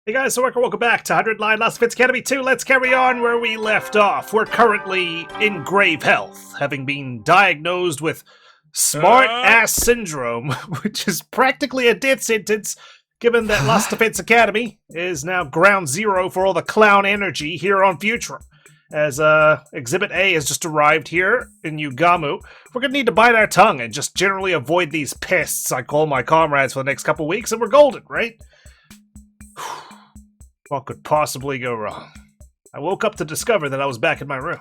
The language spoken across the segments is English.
Hey guys, so welcome back to 100 Line Last Fits Academy 2. Let's carry on where we left off. We're currently in grave health, having been diagnosed with smartass syndrome, which is practically a death sentence, given that Last Fits Academy is now ground zero for all the clown energy here on Futura. As Exhibit A has just arrived here in Ugamu, we're gonna need to bite our tongue and just generally avoid these pests I call my comrades for the next couple weeks, and we're golden, right? What could possibly go wrong? I woke up to discover that I was back in my room.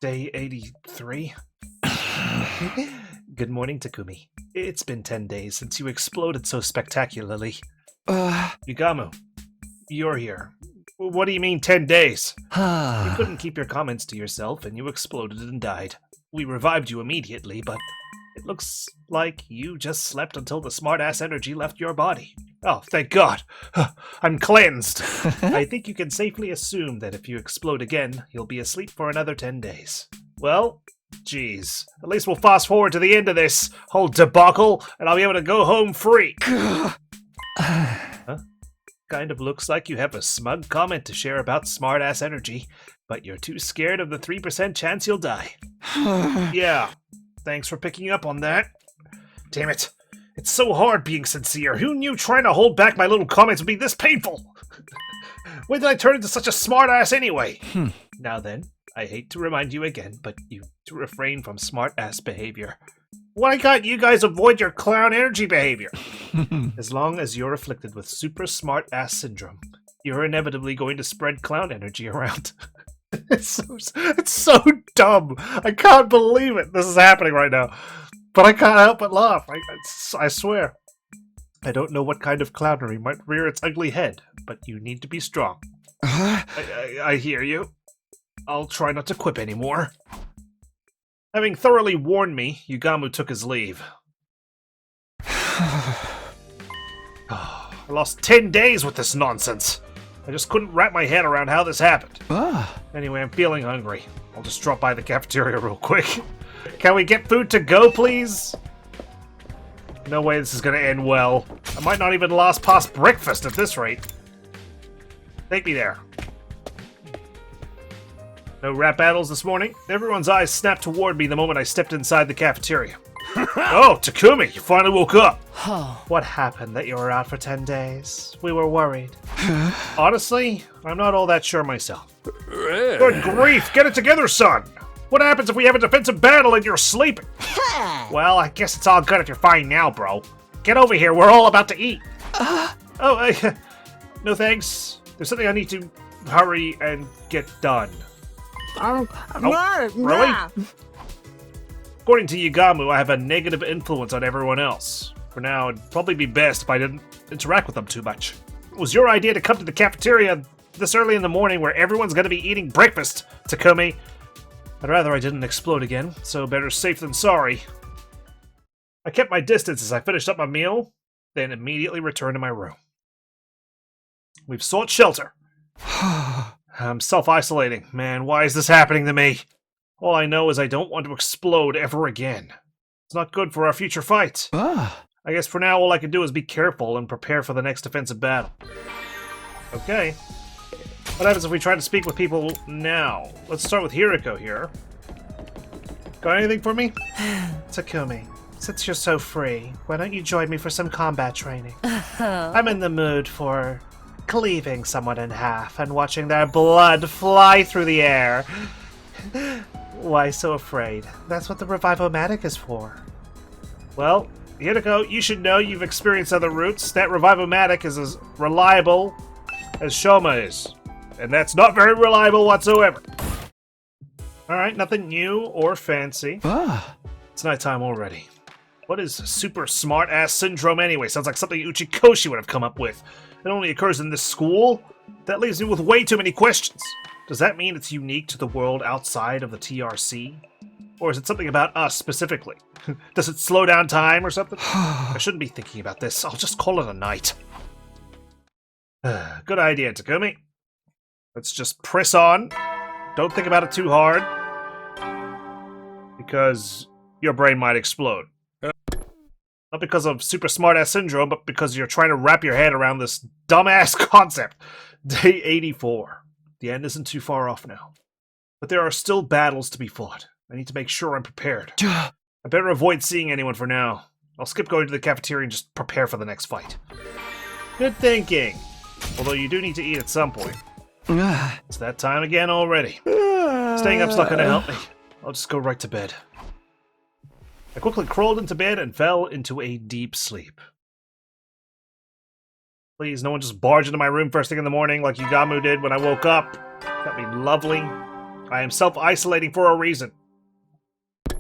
Day 83. Good morning, Takumi. It's been 10 days since you exploded so spectacularly. Ugamu, you're here. What do you mean 10 days? You couldn't keep your comments to yourself and you exploded and died. We revived you immediately, but it looks like you just slept until the smartass energy left your body. Oh, thank God. I'm cleansed. I think you can safely assume that if you explode again, you'll be asleep for another 10 days. Well, geez. At least we'll fast forward to the end of this whole debacle, and I'll be able to go home free. Huh? Kind of looks like you have a smug comment to share about smartass energy, but you're too scared of the 3% chance you'll die. Yeah. Thanks for picking up on that. Damn it. It's so hard being sincere. Who knew trying to hold back my little comments would be this painful? When did I turn into such a smartass anyway? Now then, I hate to remind you again, but you to refrain from smartass behavior. Why can't you guys avoid your clown energy behavior? As long as you're afflicted with super smartass syndrome, you're inevitably going to spread clown energy around. It's so dumb. I can't believe it. This is happening right now. But I can't help but laugh. I swear. I don't know what kind of clownery might rear its ugly head, but you need to be strong. I hear you. I'll try not to quip anymore. Having thoroughly warned me, Ugamu took his leave. I lost 10 days with this nonsense. I just couldn't wrap my head around how this happened. Anyway, I'm feeling hungry. I'll just drop by the cafeteria real quick. Can we get food to go, please? No way this is gonna end well. I might not even last past breakfast at this rate. Take me there. No rap battles this morning. Everyone's eyes snapped toward me the moment I stepped inside the cafeteria. Oh, Takumi, you finally woke up. What happened that you were out for 10 days? We were worried. Honestly, I'm not all that sure myself. Good grief, get it together, son. What happens if we have a defensive battle and you're sleeping? Well, I guess it's all good if you're fine now, bro. Get over here, we're all about to eat. No thanks. There's something I need to hurry and get done. Really? According to Ugamu, I have a negative influence on everyone else. For now, it'd probably be best if I didn't interact with them too much. It was your idea to come to the cafeteria this early in the morning where everyone's going to be eating breakfast, Takumi. I'd rather I didn't explode again, so better safe than sorry. I kept my distance as I finished up my meal, then immediately returned to my room. We've sought shelter. I'm self-isolating. Man, why is this happening to me? All I know is I don't want to explode ever again. It's not good for our future fights. I guess for now all I can do is be careful and prepare for the next defensive battle. Okay. What happens if we try to speak with people now? Let's start with Hiriko here. Got anything for me? Takumi, since you're so free, why don't you join me for some combat training? I'm in the mood for cleaving someone in half and watching their blood fly through the air. Why so afraid? That's what the Revivomatic is for. Well, Hiriko, you should know you've experienced other routes. That Revivomatic is as reliable as Shoma is. And that's not very reliable whatsoever. Alright, nothing new or fancy. It's nighttime already. What is super smart-ass syndrome anyway? Sounds like something Uchikoshi would have come up with. It only occurs in this school? That leaves me with way too many questions. Does that mean it's unique to the world outside of the TRC? Or is it something about us specifically? Does it slow down time or something? I shouldn't be thinking about this. I'll just call it a night. Good idea, Takumi. Let's just press on. Don't think about it too hard. Because your brain might explode. Not because of super smartass syndrome, but because you're trying to wrap your head around this dumbass concept. Day 84. The end isn't too far off now. But there are still battles to be fought. I need to make sure I'm prepared. I better avoid seeing anyone for now. I'll skip going to the cafeteria and just prepare for the next fight. Good thinking. Although you do need to eat at some point. It's that time again already. Staying up's not gonna help me. I'll just go right to bed. I quickly crawled into bed and fell into a deep sleep. Please, no one just barge into my room first thing in the morning like Yugamu did when I woke up. That'd be lovely. I am self-isolating for a reason. To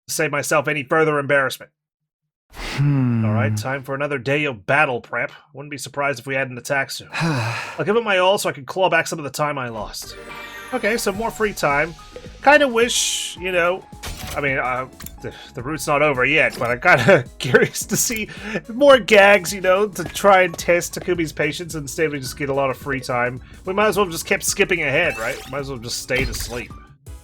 save myself any further embarrassment. Alright, time for another day of battle prep. Wouldn't be surprised if we had an attack soon. I'll give it my all so I can claw back some of the time I lost. Okay, so more free time. Kinda wish, you know... I mean, the route's not over yet, but I'm kinda curious to see more gags, you know, to try and test Takumi's patience. Instead, we just get a lot of free time. We might as well have just kept skipping ahead, right? Might as well just stay to sleep.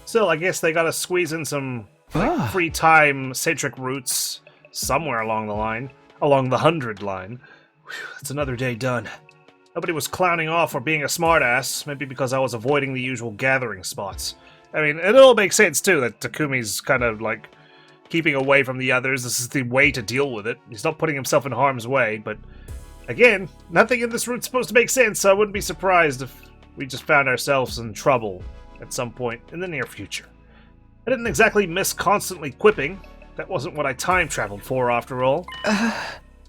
Still, I guess they gotta squeeze in some like, free time-centric routes somewhere along the line. Along the 100 line. Whew, that's another day done. Nobody was clowning off for being a smartass, maybe because I was avoiding the usual gathering spots. I mean, it all makes sense, too, that Takumi's kind of, like, keeping away from the others. This is the way to deal with it. He's not putting himself in harm's way, but, again, nothing in this route's supposed to make sense, so I wouldn't be surprised if we just found ourselves in trouble at some point in the near future. I didn't exactly miss constantly quipping. That wasn't what I time-traveled for, after all.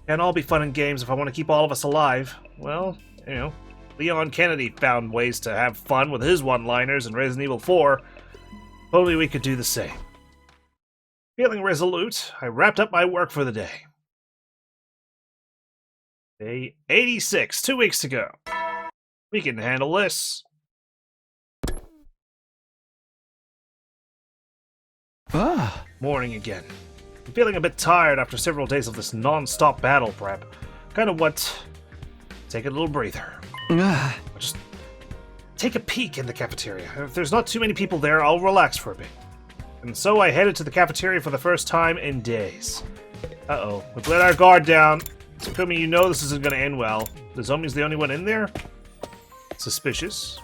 And all be fun and games if I want to keep all of us alive. Well, you know, Leon Kennedy found ways to have fun with his one-liners in Resident Evil 4. If only we could do the same. Feeling resolute, I wrapped up my work for the day. Day 86, 2 weeks to go. We can handle this. Morning again. I'm feeling a bit tired after several days of this non-stop battle prep. Kind of what... Take a little breather. Just take a peek in the cafeteria. If there's not too many people there, I'll relax for a bit. And so I headed to the cafeteria for the first time in days. Uh-oh. We've let our guard down. Takumi, you know this isn't going to end well. Nozomi's the only one in there? Suspicious.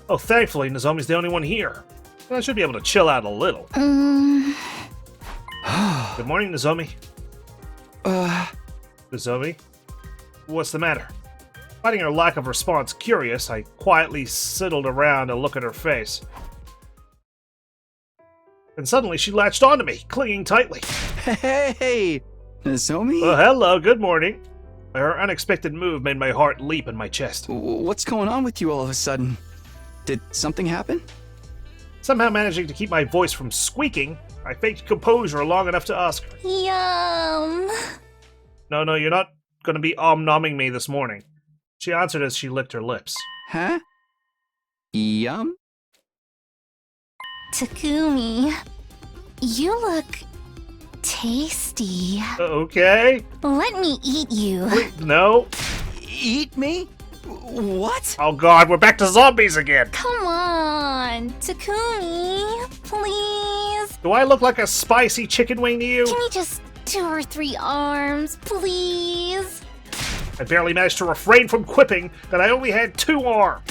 Oh, thankfully, Nozomi's the only one here. Well, I should be able to chill out a little. Good morning, Nozomi. Nozomi? What's the matter? Finding her lack of response curious, I quietly sidled around to look at her face. And suddenly she latched onto me, clinging tightly. Hey, Nozomi? Well, hello, good morning. Her unexpected move made my heart leap in my chest. What's going on with you all of a sudden? Did something happen? Somehow managing to keep my voice from squeaking, I faked composure long enough to ask her. Yum. No, you're not going to be om-nomming me this morning. She answered as she licked her lips. Huh? Yum? Takumi, you look tasty. Okay. Let me eat you. Wait, no. Eat me? What? Oh god, we're back to zombies again. Come on, Takumi, please. Do I look like a spicy chicken wing to you? Give me just 2 or 3 arms, please. I barely managed to refrain from quipping that I only had 2 arms.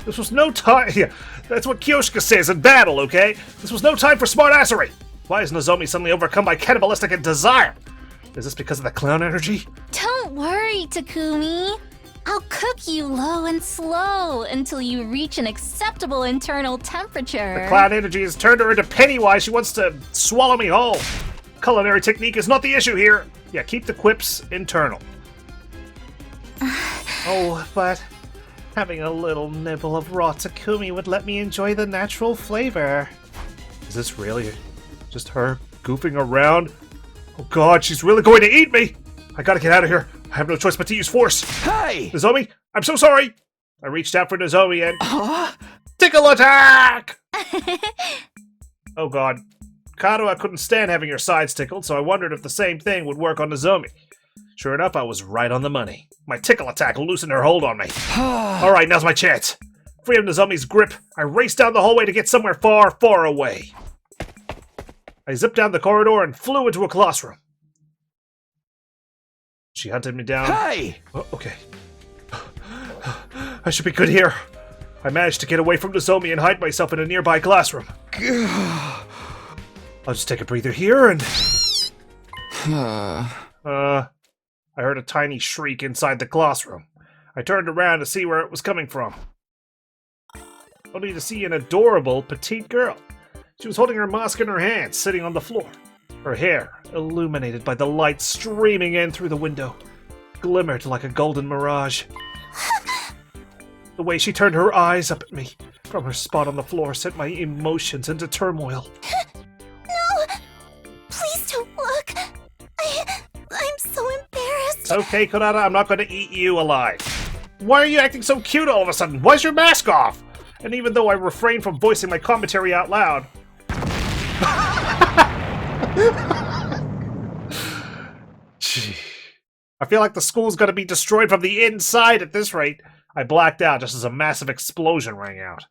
This was no time. Yeah, that's what Kyoshka says in battle, okay? This was no time for smartassery. Why is Nozomi suddenly overcome by cannibalistic desire? Is this because of the clown energy? Don't worry, Takumi. I'll cook you low and slow until you reach an acceptable internal temperature. The clown energy has turned her into Pennywise. She wants to swallow me whole. Culinary technique is not the issue here. Yeah, keep the quips internal. Oh, but having a little nibble of raw Takumi would let me enjoy the natural flavor. Is this really just her goofing around? Oh god, she's really going to eat me! I gotta get out of here. I have no choice but to use force. Hey! Nozomi, I'm so sorry! I reached out for Nozomi and... Tickle attack! Oh god. Kato, I couldn't stand having your sides tickled, so I wondered if the same thing would work on Nozomi. Sure enough, I was right on the money. My tickle attack loosened her hold on me. Alright, now's my chance. Free of Nozomi's grip, I raced down the hallway to get somewhere far, far away. I zipped down the corridor and flew into a classroom. She hunted me down. Hey! Oh, okay. I should be good here. I managed to get away from Nozomi and hide myself in a nearby classroom. I'll just take a breather here and... I heard a tiny shriek inside the classroom. I turned around to see where it was coming from. Only to see an adorable, petite girl. She was holding her mask in her hand, sitting on the floor. Her hair, illuminated by the light streaming in through the window, glimmered like a golden mirage. The way she turned her eyes up at me from her spot on the floor sent my emotions into turmoil. No! Please don't look! I'm so embarrassed. Okay, Konata, I'm not going to eat you alive. Why are you acting so cute all of a sudden? Why's your mask off? And even though I refrained from voicing my commentary out loud... Gee. I feel like the school's gonna be destroyed from the inside at this rate. I blacked out just as a massive explosion rang out.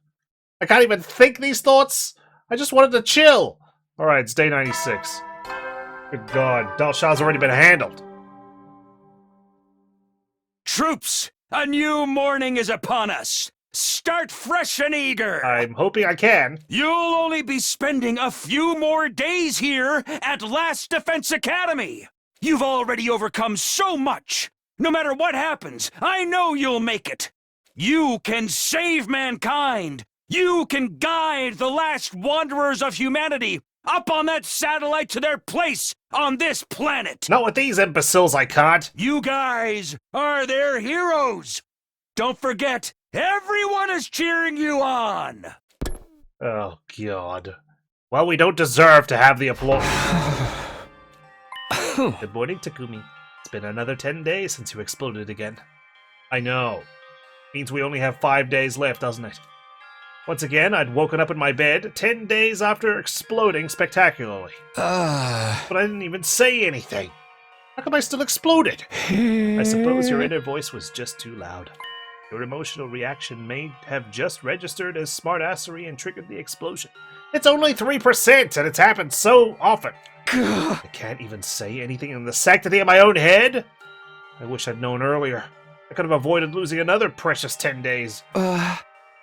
I can't even think these thoughts. I just wanted to chill. Alright, it's day 96. Good God, Dalshaw's already been handled. Troops, a new morning is upon us. Start fresh and eager. I'm hoping I can. You'll only be spending a few more days here at Last Defense Academy. You've already overcome so much. No matter what happens, I know you'll make it. You can save mankind. You can guide the last wanderers of humanity up on that satellite to their place on this planet. Not with these imbeciles, I can't. You guys are their heroes. Don't forget, everyone is cheering you on. Oh, God. Well, we don't deserve to have the applause. Good morning, Takumi. It's been another 10 days since you exploded again. I know. Means we only have 5 days left, doesn't it? Once again, I'd woken up in my bed 10 days after exploding spectacularly. But I didn't even say anything. How come I still exploded? I suppose your inner voice was just too loud. Your emotional reaction may have just registered as smartassery and triggered the explosion. It's only 3%, and it's happened so often. I can't even say anything in the sanctity of my own head. I wish I'd known earlier. I could have avoided losing another precious 10 days.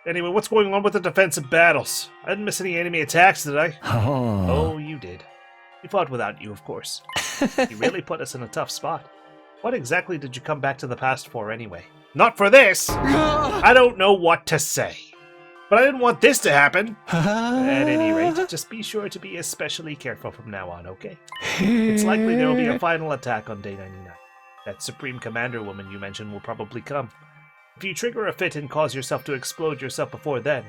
Anyway, what's going on with the defensive battles? I didn't miss any enemy attacks, did I? Oh, you did. We fought without you, of course. You really put us in a tough spot. What exactly did you come back to the past for, anyway? Not for this! I don't know what to say. But I didn't want this to happen. At any rate, just be sure to be especially careful from now on, okay? It's likely there will be a final attack on day 99. That Supreme Commander woman you mentioned will probably come. If you trigger a fit and cause yourself to explode yourself before then,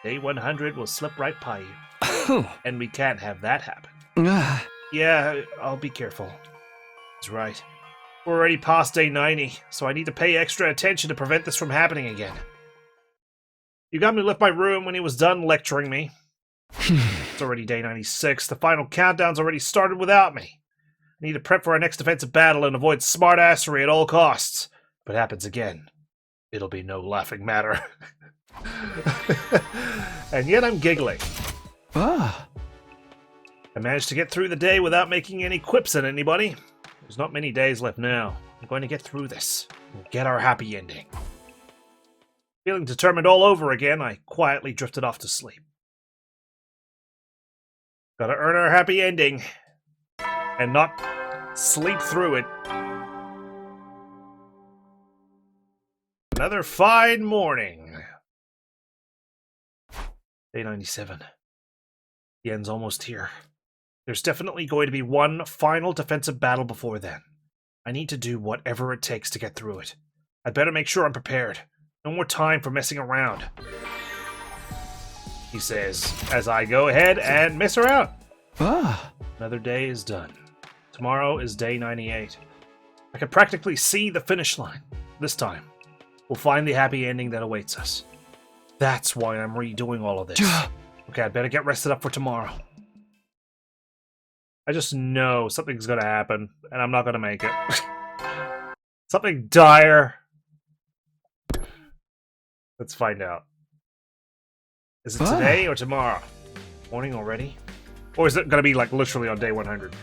day 100 will slip right by you. And we can't have that happen. Yeah, I'll be careful. That's right. We're already past day 90, so I need to pay extra attention to prevent this from happening again. Yugami left my room when he was done lecturing me. It's already day 96. The final countdown's already started without me. I need to prep for our next defensive battle and avoid smartassery at all costs. If it happens again, it'll be no laughing matter. And yet I'm giggling. I managed to get through the day without making any quips at anybody. There's not many days left now. I'm going to get through this and get our happy ending. Feeling determined all over again, I quietly drifted off to sleep. Gotta earn our happy ending and not sleep through it. Another fine morning. Day 97. The end's almost here. There's definitely going to be one final defensive battle before then. I need to do whatever it takes to get through it. I'd better make sure I'm prepared. No more time for messing around, he says, as I go ahead and mess around. Another day is done. Tomorrow is day 98. I can practically see the finish line. This time, we'll find the happy ending that awaits us. That's why I'm redoing all of this. Okay, I'd better get rested up for tomorrow. I just know something's gonna happen, and I'm not gonna make it. Something dire. Let's find out. Is it today or tomorrow? Morning already? Or is it gonna be like literally on day 100?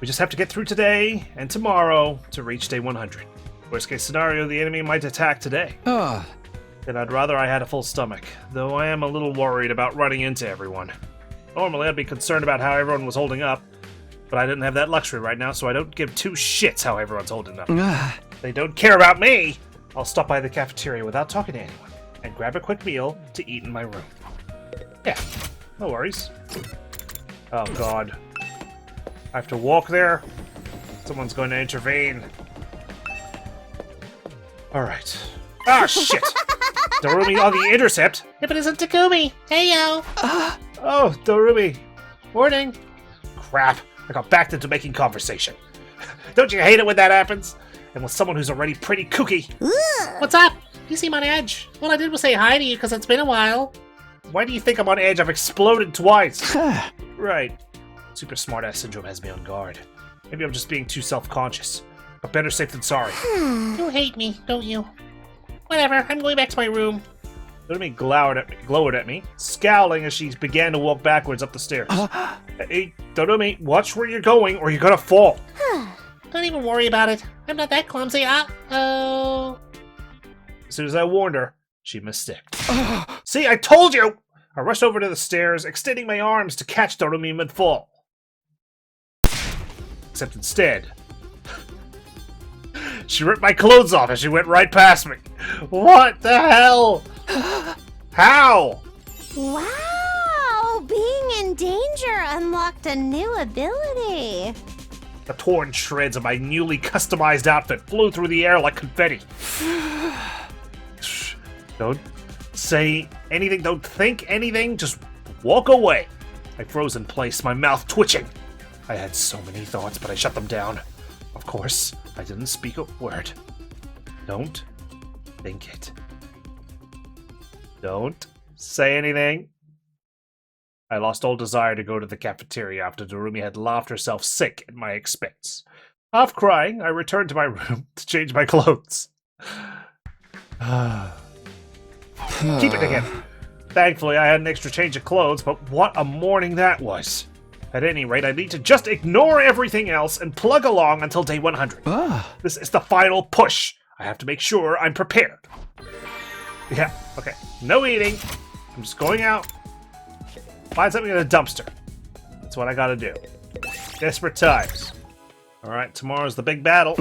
We just have to get through today and tomorrow to reach day 100. Worst case scenario, the enemy might attack today. Ah, And I'd rather I had a full stomach, though I am a little worried about running into everyone. Normally I'd be concerned about how everyone was holding up, but I didn't have that luxury right now, so I don't give two shits how everyone's holding up. If they don't care about me, I'll stop by the cafeteria without talking to anyone, and grab a quick meal to eat in my room. Yeah, no worries. Oh god. I have to walk there? Someone's going to intervene. Alright. Ah, shit! Darumi on the intercept! If it isn't Takumi! Heyo! Oh, Darumi. Morning. Crap. I got backed into making conversation. Don't you hate it when that happens? And with someone who's already pretty kooky. What's up? You seem on edge. All I did was say hi to you because it's been a while. Why do you think I'm on edge? I've exploded twice. Right. Super smartass syndrome has me on guard. Maybe I'm just being too self-conscious. But better safe than sorry. You hate me, don't you? Whatever, I'm going back to my room. Darumi glowered at me, scowling as she began to walk backwards up the stairs. Hey, Darumi, watch where you're going or you're gonna fall. Don't even worry about it. I'm not that clumsy. Uh-oh. As soon as I warned her, she misstepped. See, I told you! I rushed over to the stairs, extending my arms to catch Darumi mid-fall. Except instead, she ripped my clothes off as she went right past me. What the hell? How? Wow! Being in danger unlocked a new ability. The torn shreds of my newly customized outfit flew through the air like confetti. Don't say anything, don't think anything, just walk away. I froze in place, my mouth twitching. I had so many thoughts, but I shut them down. Of course, I didn't speak a word. Don't think it. Don't say anything. I lost all desire to go to the cafeteria after Darumi had laughed herself sick at my expense. Half crying, I returned to my room to change my clothes. Keep it again. Thankfully, I had an extra change of clothes, but what a morning that was. At any rate, I need to just ignore everything else and plug along until day 100. This is the final push. I have to make sure I'm prepared. Yeah, okay. No eating. I'm just going out. Find something in a dumpster. That's what I gotta do. Desperate times. Alright, tomorrow's the big battle.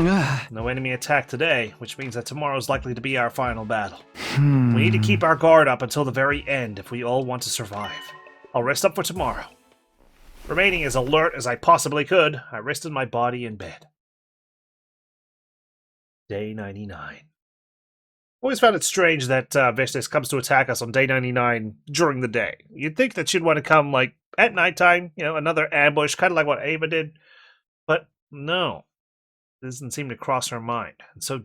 No enemy attack today, which means that tomorrow's likely to be our final battle. We need to keep our guard up until the very end if we all want to survive. I'll rest up for tomorrow. Remaining as alert as I possibly could, I rested my body in bed. Day 99. Always found it strange that Veshtes comes to attack us on day 99 during the day. You'd think that she'd want to come, like, at nighttime, you know, another ambush, kind of like what Ava did. But no, it doesn't seem to cross her mind. And so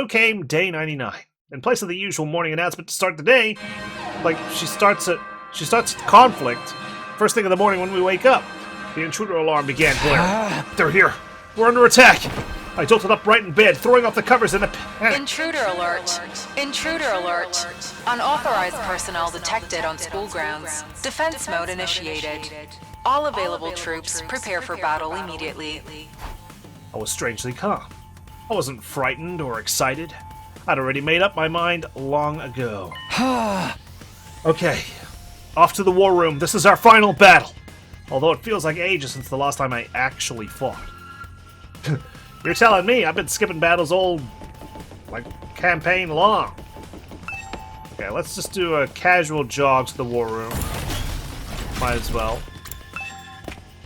came day 99. In place of the usual morning announcement to start the day, like, she starts conflict first thing in the morning when we wake up. The intruder alarm began blaring. They're here. We're under attack. I jolted up right in bed, throwing off the covers in a panic. Intruder alert! Intruder alert! Unauthorized personnel detected on school grounds. Defense mode initiated. All available troops prepare for battle immediately. I was strangely calm. I wasn't frightened or excited. I'd already made up my mind long ago. Okay, off to the war room. This is our final battle. Although it feels like ages since the last time I actually fought. You're telling me I've been skipping battles all, like, campaign long. Okay, let's just do a casual jog to the war room. Might as well.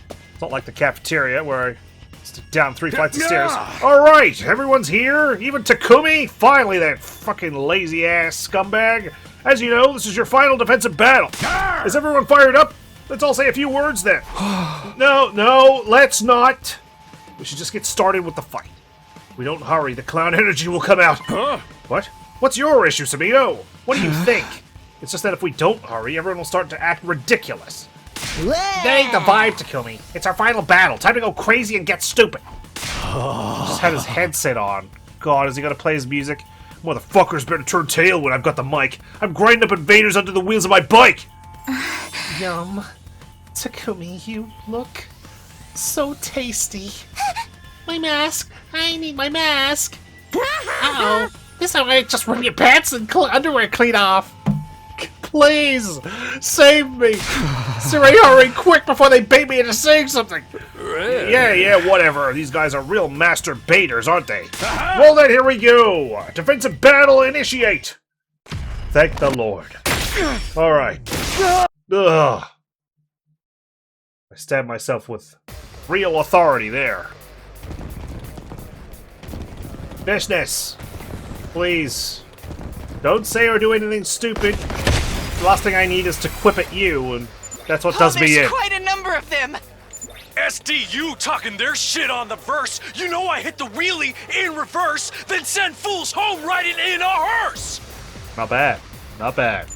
It's not like the cafeteria where I stick down 3 flights of stairs. Alright, everyone's here? Even Takumi? Finally, that fucking lazy-ass scumbag. As you know, this is your final defensive battle. Is everyone fired up? Let's all say a few words then. No, let's not. We should just get started with the fight. If we don't hurry, the clown energy will come out. What? What's your issue, Bonito? What do you think? It's just that if we don't hurry, everyone will start to act ridiculous. That ain't the vibe, Takumi. It's our final battle. Time to go crazy and get stupid. Just had his headset on. God, is he gonna play his music? Motherfuckers better turn tail when I've got the mic. I'm grinding up invaders under the wheels of my bike. Yum. Takumi, you look So tasty. My mask. I need my mask. Uh-oh. This time I just rip your pants and underwear clean off. Please, save me. Siri, hurry, quick, before they bait me into saying something. Yeah, whatever. These guys are real master baiters, aren't they? Well then, here we go. Defensive battle initiate. Thank the Lord. Alright. Ugh. I stabbed myself with real authority there. Business. Please. Don't say or do anything stupid. The last thing I need is to quip at you, and that's what does me in. There's quite a number of them. SDU talking their shit on the verse. You know I hit the wheelie in reverse, then send fools home riding in a hearse. Not bad. Not bad.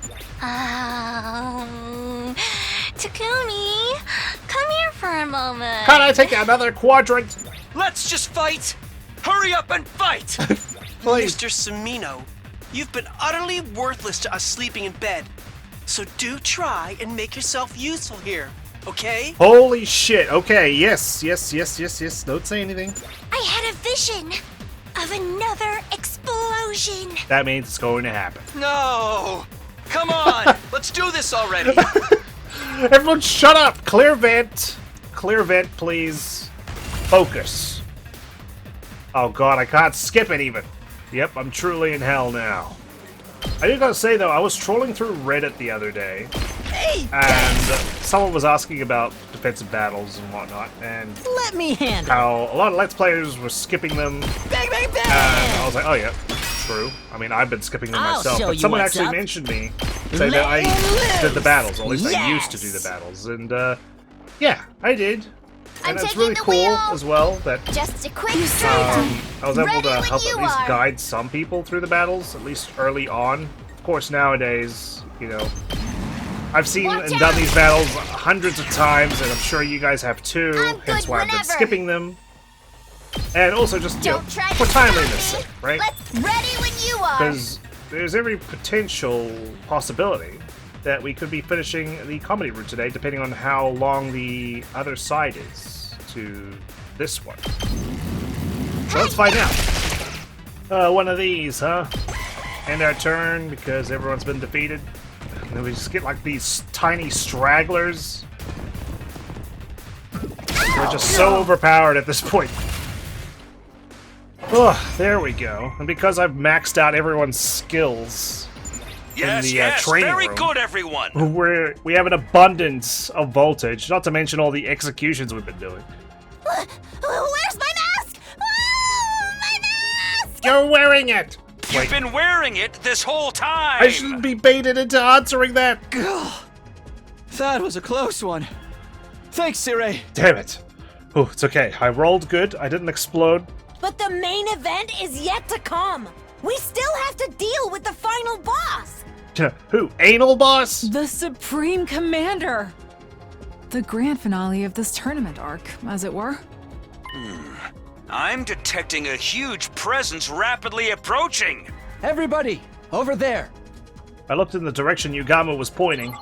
Takumi, come here for a moment. Can I take another quadrant? Let's just fight. Hurry up and fight. Please. Mr. Samino, you've been utterly worthless to us sleeping in bed. So do try and make yourself useful here, okay? Holy shit. Okay, yes. Don't say anything. I had a vision of another explosion. That means it's going to happen. No. Come on. Let's do this already. Everyone shut up! Clear vent. Clear vent, please. Focus. Oh god, I can't skip it even. Yep, I'm truly in hell now. I do gotta say though, I was trolling through Reddit the other day, and someone was asking about defensive battles and whatnot, and Let me handle. how a lot of Let's Players were skipping them. Bang, bang, bang! And I was like, oh yeah, true. I mean, I've been skipping them I'll myself, show but you someone what's actually up. mentioned me, saying that I did the battles, or at least I used to do the battles, and yeah, I did. I'm And it's taking really the cool wheel. as well that Just a quick I was able Ready to when help you at least are. guide some people through the battles, at least early on. Of course, nowadays, you know, I've seen Watch and done out. these battles hundreds of times, and I'm sure you guys have too, I'm hence good why I've been whenever. skipping them. And also just, you know, Don't try for to timeliness stop me. sake, right? Let's ready when you are. Because there's every potential possibility that we could be finishing the comedy route today, depending on how long the other side is to this one. So let's find out. One of these, huh? End our turn because everyone's been defeated. And then we just get like these tiny stragglers. We're just so overpowered at this point. Oh, there we go. And because I've maxed out everyone's skills Yes, in the yes, training very room, good, everyone. we have an abundance of voltage, not to mention all the executions we've been doing. Where's my mask? Oh, my mask! You're wearing it! You've been wearing it this whole time. I shouldn't be baited into answering that! That was a close one. Thanks, Sire. Damn it. Oh, it's okay. I rolled good. I didn't explode. But the main event is yet to come. We still have to deal with the final boss. Who? Anal boss? The Supreme Commander! The grand finale of this tournament arc, as it were. I'm detecting a huge presence rapidly approaching. Everybody, over there. I looked in the direction Yugama was pointing.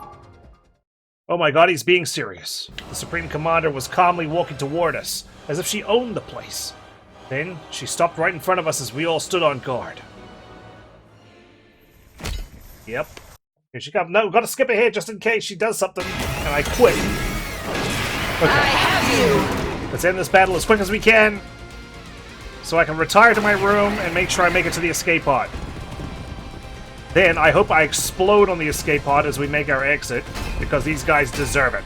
Oh my god, he's being serious. The Supreme Commander was calmly walking toward us, as if she owned the place. Then, she stopped right in front of us as we all stood on guard. Yep. Here she comes. No, gotta skip ahead just in case she does something. And I quit. Okay. I have you. Let's end this battle as quick as we can, so I can retire to my room and make sure I make it to the escape pod. Then, I hope I explode on the escape pod as we make our exit, because these guys deserve it.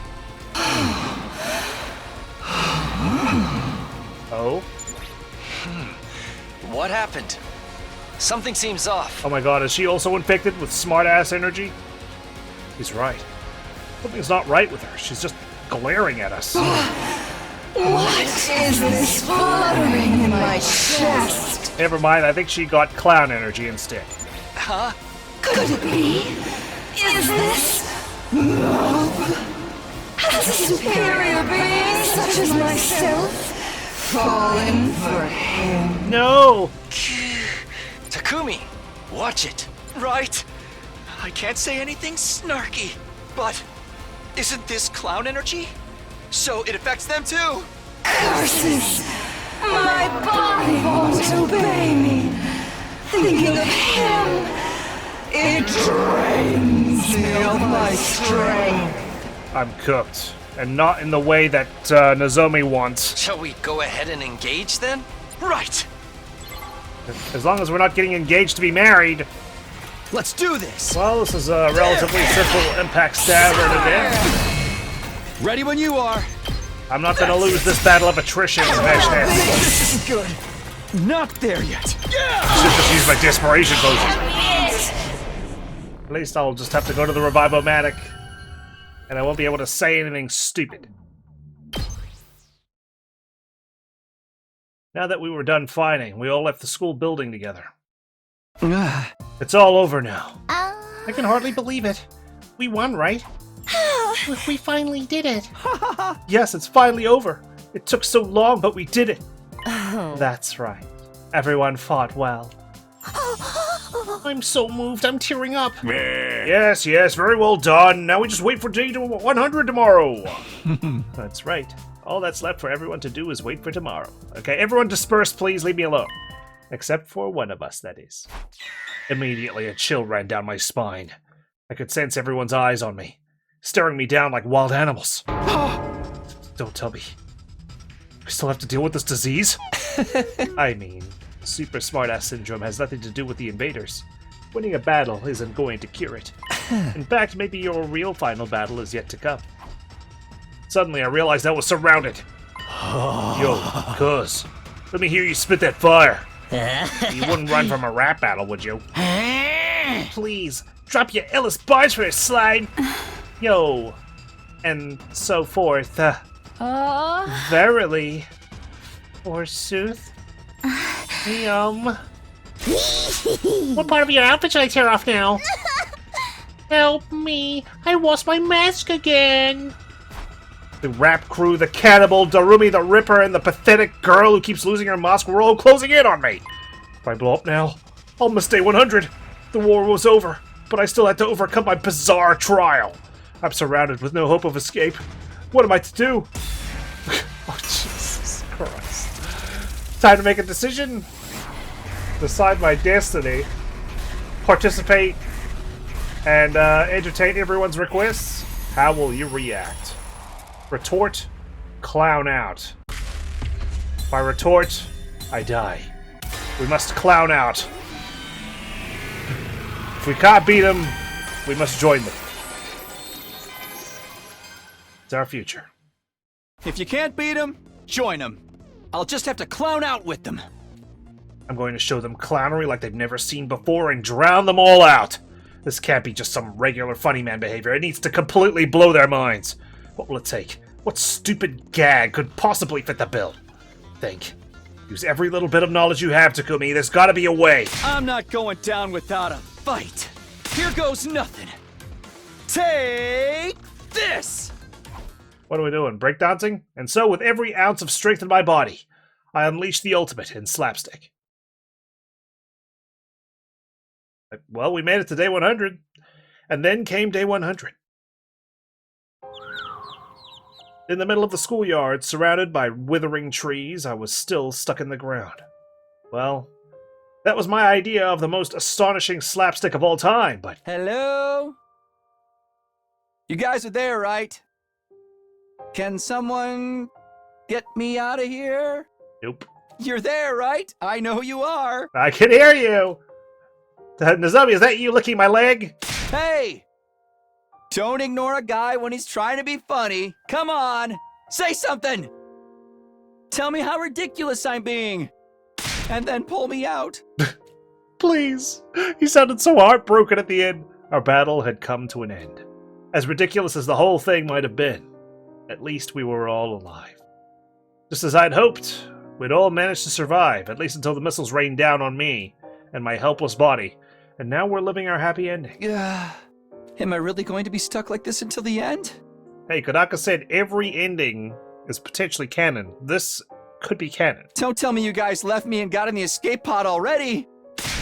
Oh? What happened? Something seems off. Oh my god, is she also infected with smartass energy? He's right. Something's not right with her. She's just glaring at us. What is this fluttering in my chest? Never mind, I think she got clown energy instead. Huh? Could it be? Is this love? Has a superior being such as myself fallen for him? No! Takumi, watch it. Right. I can't say anything snarky, but isn't this clown energy? So it affects them too. Curses! My body won't obey me. Thinking of him, it drains me of my strength. I'm cooked. And not in the way that Nozomi wants. Shall we go ahead and engage then? Right! As long as we're not getting engaged to be married. Let's do this! Well, this is a relatively simple impact stab right at the Ready when you are. I'm not gonna lose this battle of attrition, Smash Dance. This is good. Not there yet. Should just use my desperation potion. At least I'll just have to go to the Revive-O-Matic. And I won't be able to say anything stupid. Now that we were done fighting, we all left the school building together. It's all over now. I can hardly believe it. We won, right? We finally did it. Yes, it's finally over. It took so long, but we did it. That's right. Everyone fought well. I'm so moved, I'm tearing up. Yes, very well done. Now we just wait for day 100 tomorrow. That's right. All that's left for everyone to do is wait for tomorrow. Okay, everyone disperse, please. Leave me alone. Except for one of us, that is. Immediately, a chill ran down my spine. I could sense everyone's eyes on me, staring me down like wild animals. Don't tell me. I still have to deal with this disease? I mean, super smartass syndrome has nothing to do with the invaders. Winning a battle isn't going to cure it. In fact, maybe your real final battle is yet to come. Suddenly, I realized I was surrounded. Yo, cuz, let me hear you spit that fire. You wouldn't run from a rap battle, would you? Please, drop your Ellis bars for a slide. Yo, and so forth. Verily, forsooth. What part of your outfit should I tear off now? Help me! I lost my mask again! The rap crew, the cannibal, Darumi the Ripper, and the pathetic girl who keeps losing her mask were all closing in on me. If I blow up now, I'll miss day 100. The war was over, but I still had to overcome my bizarre trial. I'm surrounded with no hope of escape. What am I to do? Oh, Jesus Christ. Time to make a decision. Decide my destiny. Participate and entertain everyone's requests. How will you react? Retort, clown out. If I retort, I die. We must clown out. If we can't beat them, we must join them. It's our future. If you can't beat them, join them. I'll just have to clown out with them. I'm going to show them clownery like they've never seen before and drown them all out. This can't be just some regular funny man behavior. It needs to completely blow their minds. What will it take? What stupid gag could possibly fit the bill? Think. Use every little bit of knowledge you have, Takumi. There's gotta be a way. I'm not going down without a fight. Here goes nothing. Take this! What are we doing? Breakdancing? And so, with every ounce of strength in my body, I unleash the ultimate in slapstick. Well, we made it to day 100. And then came day 100. In the middle of the schoolyard, surrounded by withering trees, I was still stuck in the ground. Well, that was my idea of the most astonishing slapstick of all time, but... Hello? You guys are there, right? Can someone get me out of here? Nope. You're there, right? I know you are. I can hear you! Nozomi, is that you licking my leg? Hey! Don't ignore a guy when he's trying to be funny. Come on! Say something! Tell me how ridiculous I'm being! And then pull me out. Please! He sounded so heartbroken at the end. Our battle had come to an end. As ridiculous as the whole thing might have been, at least we were all alive. Just as I'd hoped, we'd all managed to survive, at least until the missiles rained down on me and my helpless body, and now we're living our happy ending. Am I really going to be stuck like this until the end? Hey, Kodaka said every ending is potentially canon. This could be canon. Don't tell me you guys left me and got in the escape pod already!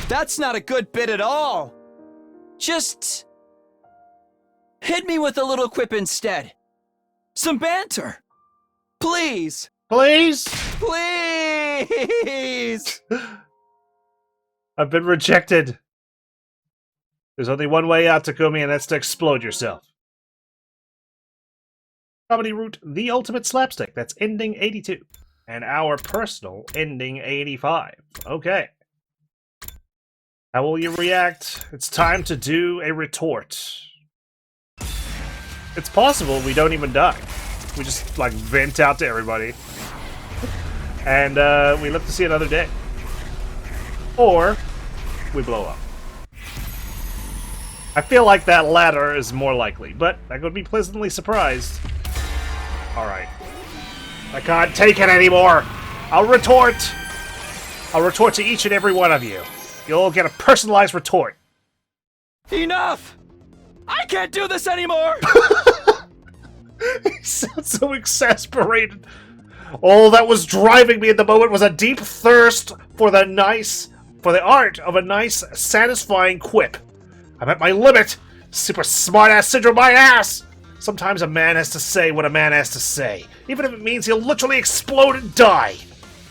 That's not a good bit at all! Just... hit me with a little quip instead. Some banter! Please! Please? Please! I've been rejected. There's only one way out, Takumi, and that's to explode yourself. Comedy route, the ultimate slapstick. That's ending 82. And our personal ending 85. Okay. How will you react? It's time to do a retort. It's possible we don't even die. We just, like, vent out to everybody. And we live to see another day. Or we blow up. I feel like that latter is more likely, but I could be pleasantly surprised. Alright. I can't take it anymore! I'll retort! I'll retort to each and every one of you. You'll all get a personalized retort. Enough! I can't do this anymore! He sounds so exasperated. All that was driving me at the moment was a deep thirst for the art of a nice, satisfying quip. I'm at my limit. Super smartass syndrome, my ass! Sometimes a man has to say what a man has to say, even if it means he'll literally explode and die.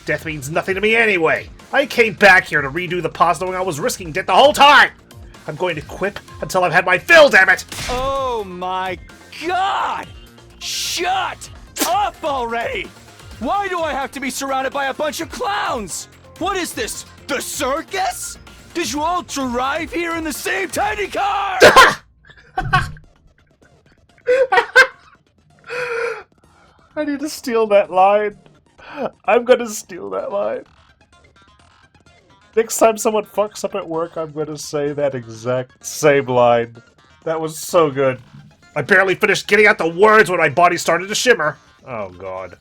Death means nothing to me anyway. I came back here to redo the past knowing I was risking death the whole time. I'm going to quip until I've had my fill, damn it! Oh my god! Shut up already! Why do I have to be surrounded by a bunch of clowns? What is this? The circus? Did you all drive here in the same tiny car? I need to steal that line. I'm gonna steal that line. Next time someone fucks up at work, I'm gonna say that exact same line. That was so good. I barely finished getting out the words when my body started to shimmer. Oh god.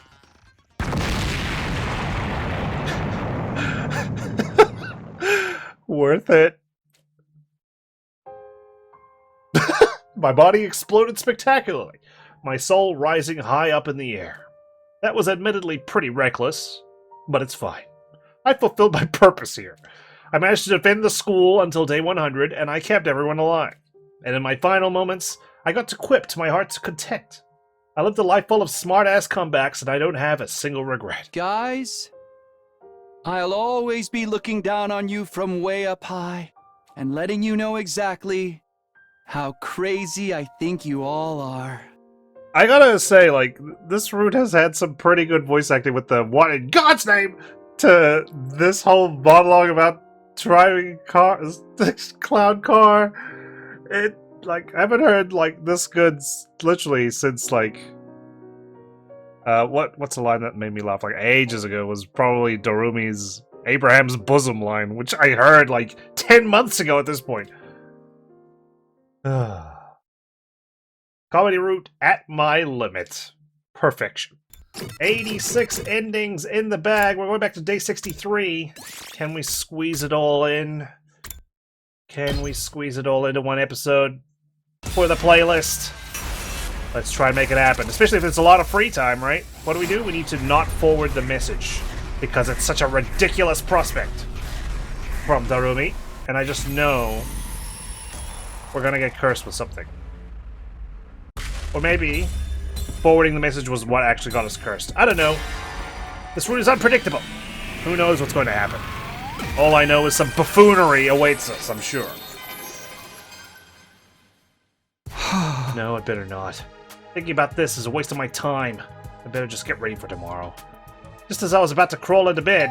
Worth it. My body exploded spectacularly, my soul rising high up in the air. That was admittedly pretty reckless, but it's fine. I fulfilled my purpose here. I managed to defend the school until day 100, and I kept everyone alive. And in my final moments, I got to quip to my heart's content. I lived a life full of smart-ass comebacks, and I don't have a single regret. Guys, I'll always be looking down on you from way up high and letting you know exactly how crazy I think you all are. I gotta say, like, this route has had some pretty good voice acting with the what in God's name to this whole monologue about driving this clown car. It, like, I haven't heard, like, this good literally since, like, what's the line that made me laugh, like, ages ago was probably Darumi's Abraham's Bosom line, which I heard, like, 10 months ago at this point. Comedy route at my limit. Perfection. 86 endings in the bag. We're going back to day 63. Can we squeeze it all in? Can we squeeze it all into one episode for the playlist? Let's try and make it happen, especially if it's a lot of free time, right? What do? We need to not forward the message because it's such a ridiculous prospect from Darumi, and I just know we're gonna get cursed with something. Or maybe forwarding the message was what actually got us cursed. I don't know. This route is unpredictable. Who knows what's going to happen? All I know is some buffoonery awaits us, I'm sure. No, it better not. Thinking about this is a waste of my time. I better just get ready for tomorrow. Just as I was about to crawl into bed...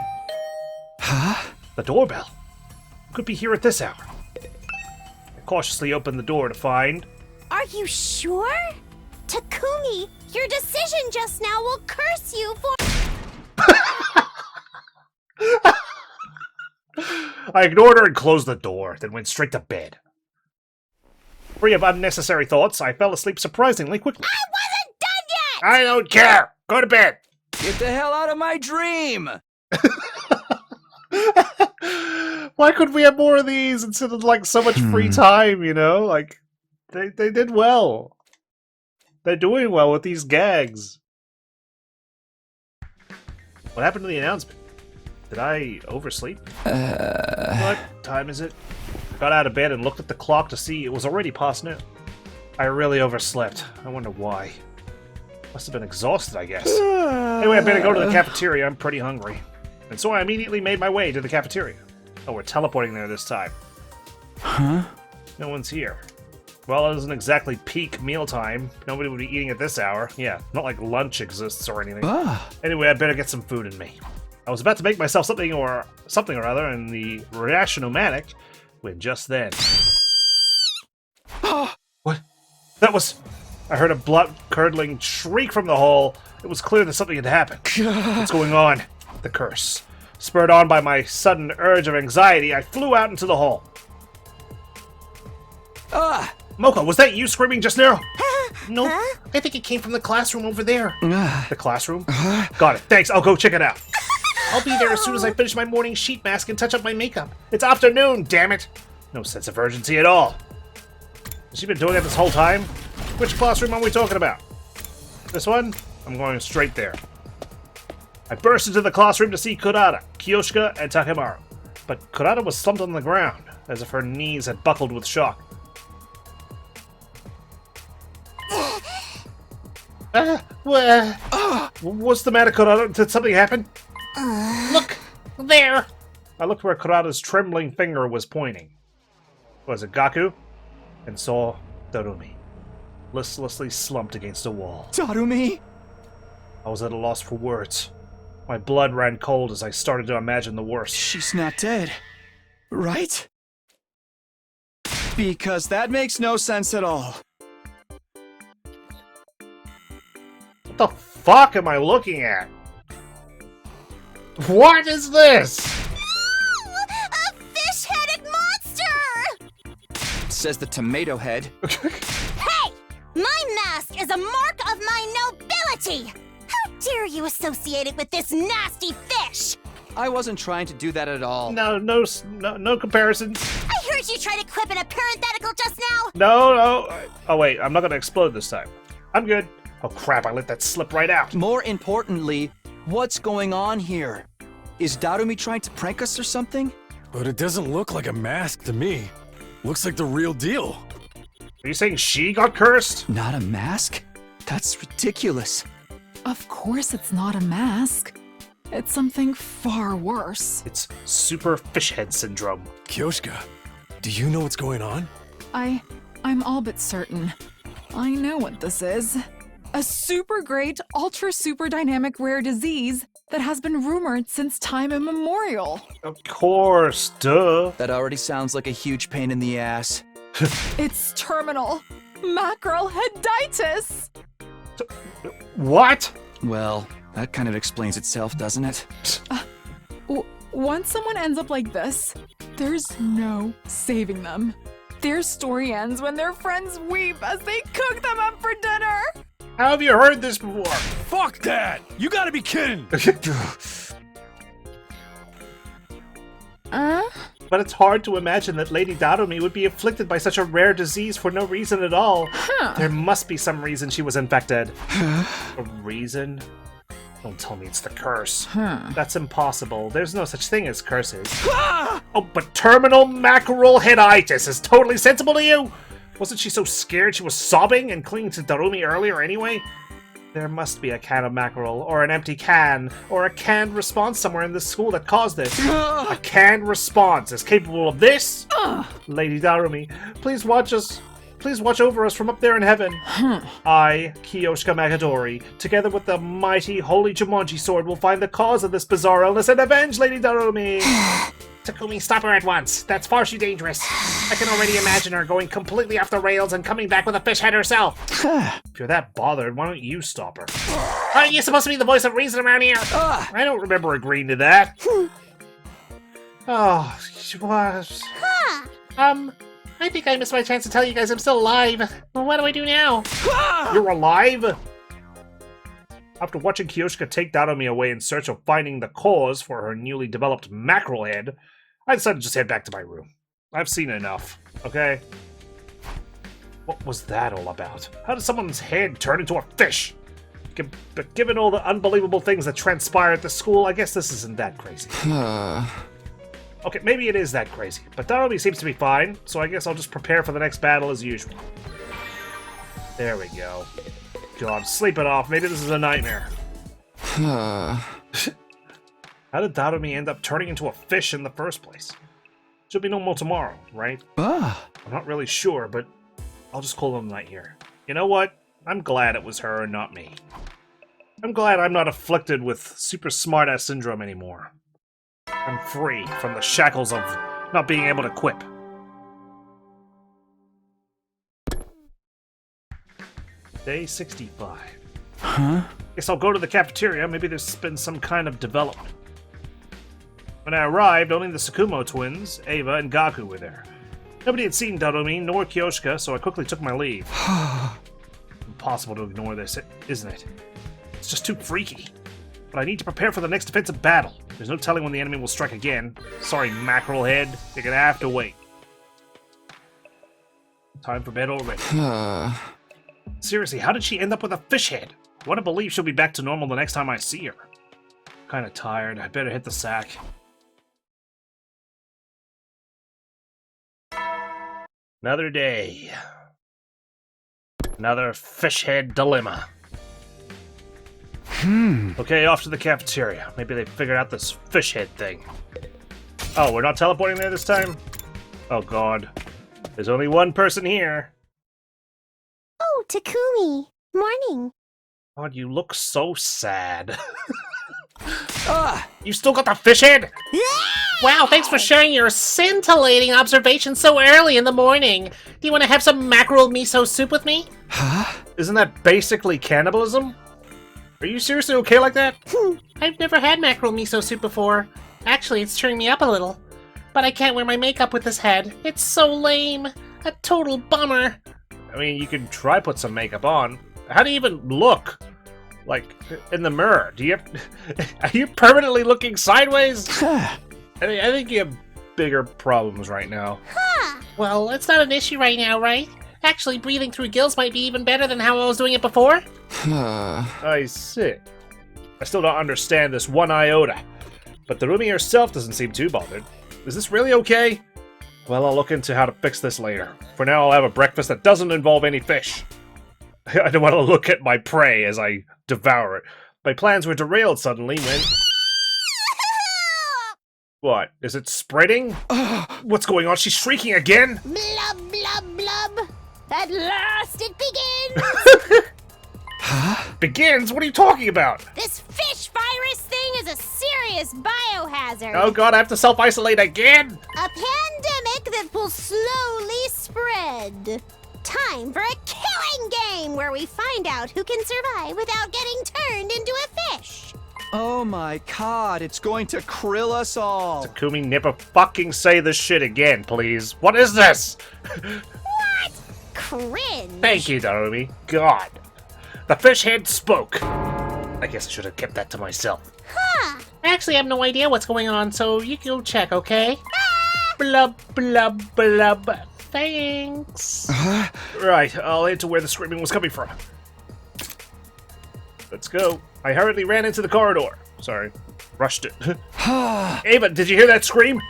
Huh? The doorbell. Could be here at this hour. I cautiously opened the door to find... Are you sure? Takumi, your decision just now will curse you for... I ignored her and closed the door, then went straight to bed. Free of unnecessary thoughts, I fell asleep surprisingly quickly. I wasn't done yet! I don't care! Go to bed! Get the hell out of my dream! Why couldn't we have more of these instead of, like, so much free time, you know? Like, they did well. They're doing well with these gags. What happened to the announcement? Did I oversleep? What time is it? I got out of bed and looked at the clock to see it was already past noon. I really overslept. I wonder why. Must have been exhausted, I guess. Anyway, I better go to the cafeteria. I'm pretty hungry. And so I immediately made my way to the cafeteria. Oh, we're teleporting there this time. Huh? No one's here. Well, it isn't exactly peak mealtime. Nobody would be eating at this hour. Yeah, not like lunch exists or anything. Anyway, I better get some food in me. I was about to make myself something or other in the Rationomatic when just then... What? That was... I heard a blood-curdling shriek from the hole. It was clear that something had happened. What's going on? The curse. Spurred on by my sudden urge of anxiety, I flew out into the hall. Mocha, was that you screaming just now? Nope. I think it came from the classroom over there. The classroom? Got it. Thanks. I'll go check it out. I'll be there as soon as I finish my morning sheet mask and touch up my makeup. It's afternoon, damn it. No sense of urgency at all. Has she been doing it this whole time? Which classroom are we talking about? This one? I'm going straight there. I burst into the classroom to see Kurata, Kiyoshika, and Takemaru. But Kurata was slumped on the ground, as if her knees had buckled with shock. What's the matter, Kurata? Did something happen? Look! There! I looked where Kurata's trembling finger was pointing. Was it Gaku? And saw Darumi, listlessly slumped against a wall. Darumi! I was at a loss for words. My blood ran cold as I started to imagine the worst. She's not dead, right? Because that makes no sense at all. What the fuck am I looking at? What is this? A fish-headed monster! Says the tomato head. Hey! My mask is a mark of my nobility! How dare you associate it with this nasty fish? I wasn't trying to do that at all. No comparisons. I heard you try to quip in a parenthetical just now! No. Oh wait, I'm not gonna explode this time. I'm good. Oh crap, I let that slip right out. More importantly, what's going on here? Is Darumi trying to prank us or something? But it doesn't look like a mask to me. Looks like the real deal. Are you saying she got cursed? Not a mask? That's ridiculous. Of course it's not a mask. It's something far worse. It's super fish head syndrome. Kiyoshika, do you know what's going on? I'm all but certain. I know what this is. A super great, ultra super dynamic rare disease that has been rumored since time immemorial. Of course, duh. That already sounds like a huge pain in the ass. It's terminal. Mackerelitis. What? Well, that kind of explains itself, doesn't it? Once someone ends up like this, there's no saving them. Their story ends when their friends weep as they cook them up for dinner. How have you heard this before? Fuck that! You gotta be kidding! But it's hard to imagine that Lady Darumi would be afflicted by such a rare disease for no reason at all. There must be some reason she was infected. A reason? Don't tell me it's the curse. That's impossible. There's no such thing as curses. Oh, but terminal mackerelitis is totally sensible to you? Wasn't she so scared she was sobbing and clinging to Darumi earlier anyway? There must be a can of mackerel, or an empty can, or a canned response somewhere in this school that caused this. A canned response is capable of this? Lady Darumi, please watch us. Please watch over us from up there in heaven. I, Kiyoshika Magadori, together with the mighty holy Jumanji sword, will find the cause of this bizarre illness and avenge Lady Darumi. Takumi, stop her at once. That's far too dangerous. I can already imagine her going completely off the rails and coming back with a fish head herself. If you're that bothered, why don't you stop her? Aren't you supposed to be the voice of reason around here? I don't remember agreeing to that. Oh, she was... I think I missed my chance to tell you guys I'm still alive. Well, what do I do now? You're alive? After watching Kiyoshika take Darumi away in search of finding the cause for her newly developed mackerel head, I decided to just head back to my room. I've seen enough, okay? What was that all about? How did someone's head turn into a fish? But given all the unbelievable things that transpire at the school, I guess this isn't that crazy. Okay, maybe it is that crazy, but Darumi seems to be fine, so I guess I'll just prepare for the next battle as usual. There we go. God, sleep it off. Maybe this is a nightmare. How did Darumi end up turning into a fish in the first place? Should be no more tomorrow, right? I'm not really sure, but I'll just call them night here. You know what? I'm glad it was her and not me. I'm glad I'm not afflicted with super smartass syndrome anymore. I'm free from the shackles of not being able to quip. Day 65. Huh? Guess I'll go to the cafeteria. Maybe there's been some kind of development. When I arrived, only the Tsukumo twins, Ava, and Gaku were there. Nobody had seen Darumi nor Kyoshika, so I quickly took my leave. Impossible to ignore this, isn't it? It's just too freaky. But I need to prepare for the next defensive battle. There's no telling when the enemy will strike again. Sorry, mackerel head. You're gonna have to wait. Time for bed already. Seriously, how did she end up with a fish head? I want to believe she'll be back to normal the next time I see her. Kinda tired. I better hit the sack. Another day. Another fish head dilemma. Okay, off to the cafeteria. Maybe they figured out this fish head thing. Oh, we're not teleporting there this time? Oh god. There's only one person here. Oh, Takumi. Morning. God, you look so sad. You still got the fish head? Wow, thanks for sharing your scintillating observations so early in the morning. Do you want to have some mackerel miso soup with me? Isn't that basically cannibalism? Are you seriously okay like that? I've never had mackerel miso soup before. Actually, it's cheering me up a little. But I can't wear my makeup with this head. It's so lame. A total bummer. I mean, you can try put some makeup on. How do you even look? Like, in the mirror? Do you have... Are you permanently looking sideways? I think you have bigger problems right now. Well, it's not an issue right now, right? Actually, breathing through gills might be even better than how I was doing it before. I see. I still don't understand this one iota. But Darumi herself doesn't seem too bothered. Is this really okay? Well, I'll look into how to fix this later. For now, I'll have a breakfast that doesn't involve any fish. I don't want to look at my prey as I devour it. My plans were derailed suddenly when... What? Is it spreading? What's going on? She's shrieking again? Blub, blub, blub. At last it begins! Begins? What are you talking about? This fish virus thing is a serious biohazard. Oh god, I have to self-isolate again? A pandemic that will slowly spread. Time for a killing game where we find out who can survive without getting turned into a fish. Oh my god, it's going to krill us all. Takumi, never fucking say this shit again, please. What is this? What? Cringe. Thank you, Darumi. God. The fish head spoke. I guess I should have kept that to myself. Huh. I actually have no idea what's going on, so you go check, okay? Blub, blub, blub. Thanks. Right, I'll head to where the screaming was coming from. Let's go. I hurriedly ran into the corridor. Sorry, rushed it. Ava, did you hear that scream?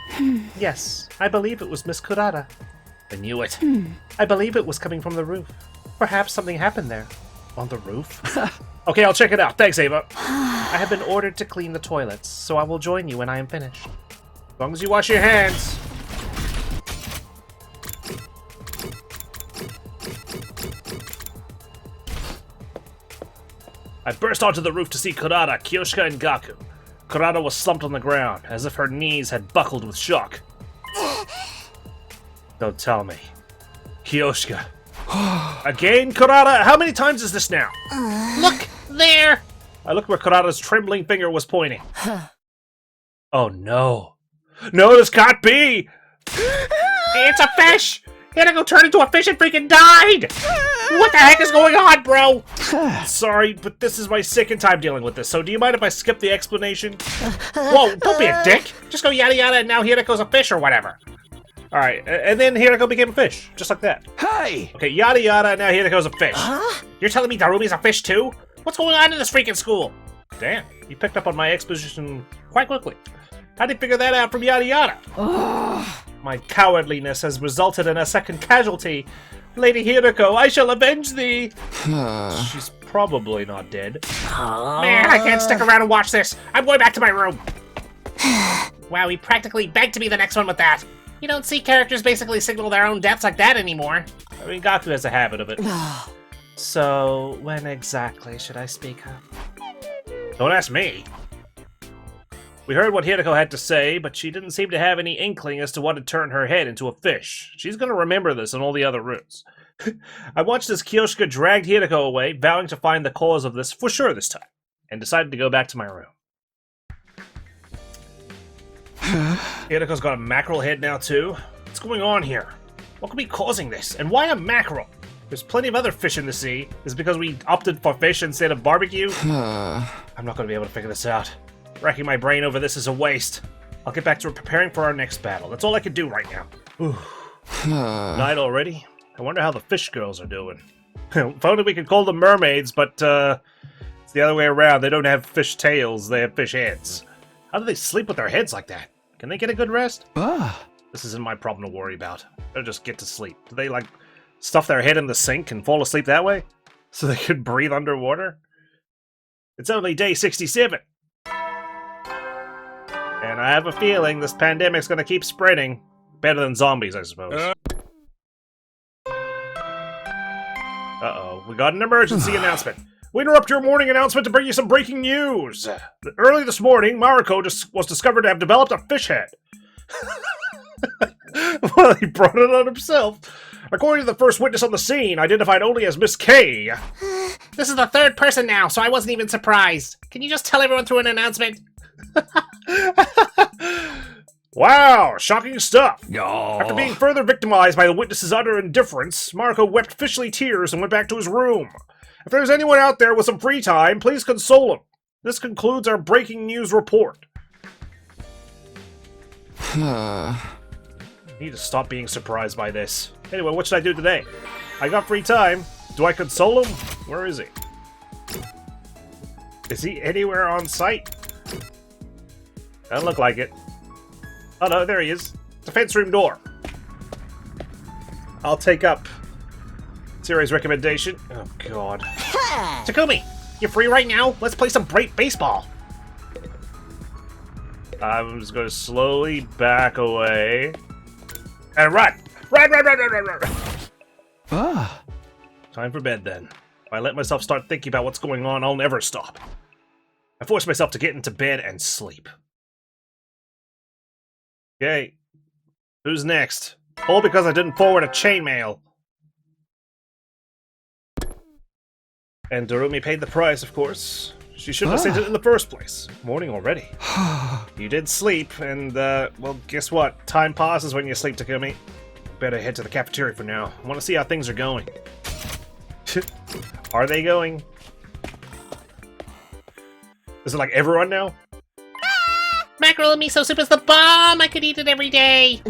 Yes, I believe it was Miss Kurata. I knew it. I believe it was coming from the roof. Perhaps something happened there. On the roof? Okay, I'll check it out. Thanks, Ava. I have been ordered to clean the toilets, so I will join you when I am finished. As long as you wash your hands. I burst onto the roof to see Kurata, Kyoshika, and Gaku. Kurata was slumped on the ground, as if her knees had buckled with shock. Don't tell me. Kyoshika. Again, Kurata? How many times is this now? Look, there! I looked where Kurata's trembling finger was pointing. Oh no. No, this can't be! It's a fish! Hinako turned into a fish and freaking died! What the heck is going on, bro? Sorry, but this is my second time dealing with this, so do you mind if I skip the explanation? Whoa, don't be a dick! Just go yada yada and now Hinako's a fish or whatever. Alright, and then Hinako became a fish, just like that. Hey! Okay, yada yada and now Hinako's a fish. You're telling me Darumi's a fish too? What's going on in this freaking school? Damn, you picked up on my exposition quite quickly. How'd you figure that out from yada yada? My cowardliness has resulted in a second casualty. Lady Hirako, I shall avenge thee! She's probably not dead. Man, I can't stick around and watch this. I'm going back to my room. Wow, he practically begged to be the next one with that. You don't see characters basically signal their own deaths like that anymore. I mean, Gaku has a habit of it. So, when exactly should I speak up? Don't ask me. We heard what Hirako had to say, but she didn't seem to have any inkling as to what had turned her head into a fish. She's gonna remember this in all the other rooms. I watched as Kyoshika dragged Hirako away, vowing to find the cause of this for sure this time, and decided to go back to my room. Hirako's got a mackerel head now too. What's going on here? What could be causing this? And why a mackerel? There's plenty of other fish in the sea. Is it because we opted for fish instead of barbecue? I'm not going to be able to figure this out. Racking my brain over this is a waste. I'll get back to preparing for our next battle. That's all I can do right now. Night already? I wonder how the fish girls are doing. If only we could call them mermaids, but it's the other way around. They don't have fish tails, they have fish heads. How do they sleep with their heads like that? Can they get a good rest? This isn't my problem to worry about. They'll just get to sleep. Do they, like, stuff their head in the sink and fall asleep that way? So they could breathe underwater? It's only day 67. And I have a feeling this pandemic's gonna keep spreading. Better than zombies, I suppose. Uh-oh, we got an emergency announcement. We interrupt your morning announcement to bring you some breaking news. Early this morning, Mariko was discovered to have developed a fish head. Well, he brought it on himself. According to the first witness on the scene, identified only as Miss K. This is the third person now, so I wasn't even surprised. Can you just tell everyone through an announcement? Wow, shocking stuff. After being further victimized by the witness's utter indifference, Mariko wept fishly tears and went back to his room. If there's anyone out there with some free time, please console him. This concludes our breaking news report. I need to stop being surprised by this. Anyway, what should I do today? I got free time. Do I console him? Where is he? Is he anywhere on site? Doesn't look like it. Oh no, there he is. Defense room door. I'll take up Siri's recommendation. Oh god. Takumi, you free right now? Let's play some great baseball. I'm just going to slowly back away. And run! Run! Time for bed then. If I let myself start thinking about what's going on, I'll never stop. I force myself to get into bed and sleep. Okay. Who's next? All because I didn't forward a chainmail. And Darumi paid the price, of course. She shouldn't have sent it in the first place. Morning already. You did sleep, and, well, guess what? Time passes when you sleep, Takumi. Better head to the cafeteria for now. I want to see how things are going. Are they going? Is it like everyone now? Mackerel and miso soup is the bomb! I could eat it every day!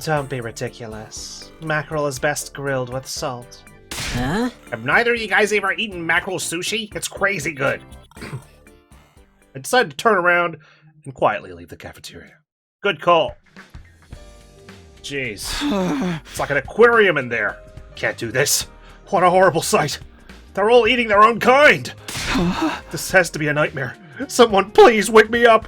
Don't be ridiculous. Mackerel is best grilled with salt. Huh? Have neither of you guys ever eaten mackerel sushi? It's crazy good. I decided to turn around and quietly leave the cafeteria. Good call. Jeez. It's like an aquarium in there. Can't do this. What a horrible sight. They're all eating their own kind. This has to be a nightmare. Someone please wake me up.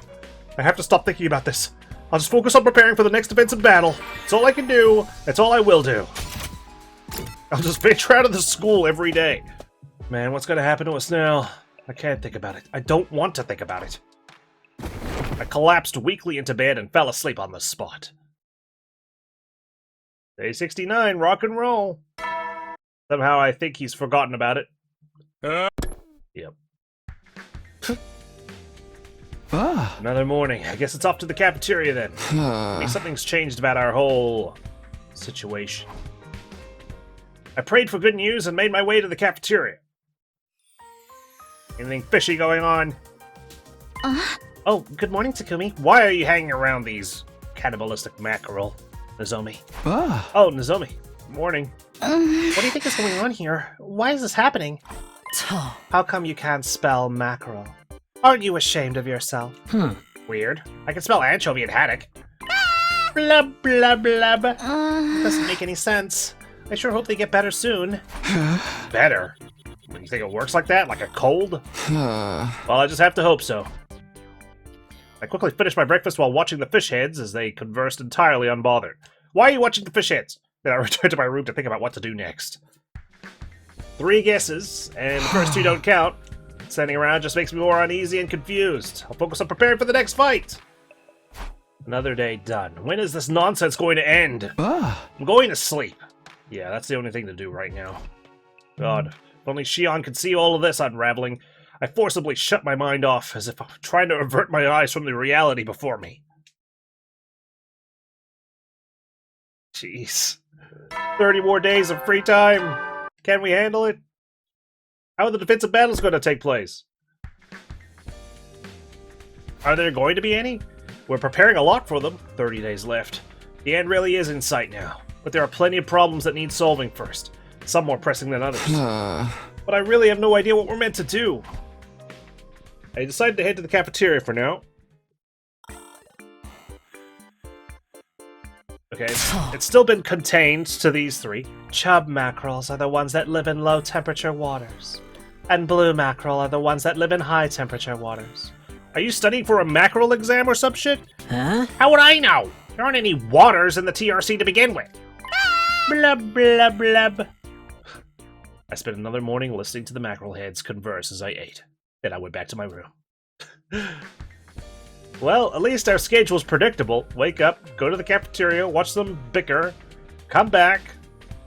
I have to stop thinking about this. I'll just focus on preparing for the next defensive battle. It's all I can do. That's all I will do. I'll just venture out of the school every day. Man, what's gonna happen to us now? I can't think about it. I don't want to think about it. I collapsed weakly into bed and fell asleep on the spot. Day 69, rock and roll. Somehow I think he's forgotten about it. Yep. Another morning. I guess it's off to the cafeteria then. Maybe something's changed about our whole situation. I prayed for good news and made my way to the cafeteria. Anything fishy going on? Oh, good morning, Takumi. Why are you hanging around these cannibalistic mackerel, Nozomi? Oh, Nozomi. Morning. What do you think is going on here? Why is this happening? How come you can't spell mackerel? Aren't you ashamed of yourself? Weird. I can spell anchovy and haddock. Blub, blub, blub. Doesn't make any sense. I sure hope they get better soon. Better? You think it works like that? Like a cold? Well, I just have to hope so. I quickly finished my breakfast while watching the fish heads as they conversed entirely unbothered. Why are you watching the fish heads? Then I returned to my room to think about what to do next. 3 guesses, and the first 2 don't count. Standing around just makes me more uneasy and confused. I'll focus on preparing for the next fight. Another day done. When is this nonsense going to end? I'm going to sleep. Yeah, that's the only thing to do right now. God, if only Shion could see all of this unraveling. I forcibly shut my mind off, as if I'm trying to avert my eyes from the reality before me. Jeez. 30 more days of free time. Can we handle it? How are the defensive battles going to take place? Are there going to be any? We're preparing a lot for them. 30 days left. The end really is in sight now. But there are plenty of problems that need solving first. Some more pressing than others. But I really have no idea what we're meant to do. I decided to head to the cafeteria for now. Okay, it's still been contained to these 3. Chub mackerels are the ones that live in low temperature waters. And blue mackerel are the ones that live in high temperature waters. Are you studying for a mackerel exam or some shit? Huh? How would I know? There aren't any waters in the TRC to begin with. Blub, blub, blub. I spent another morning listening to the mackerel heads converse as I ate. Then I went back to my room. Well, at least our schedule's predictable. Wake up, go to the cafeteria, watch them bicker, come back,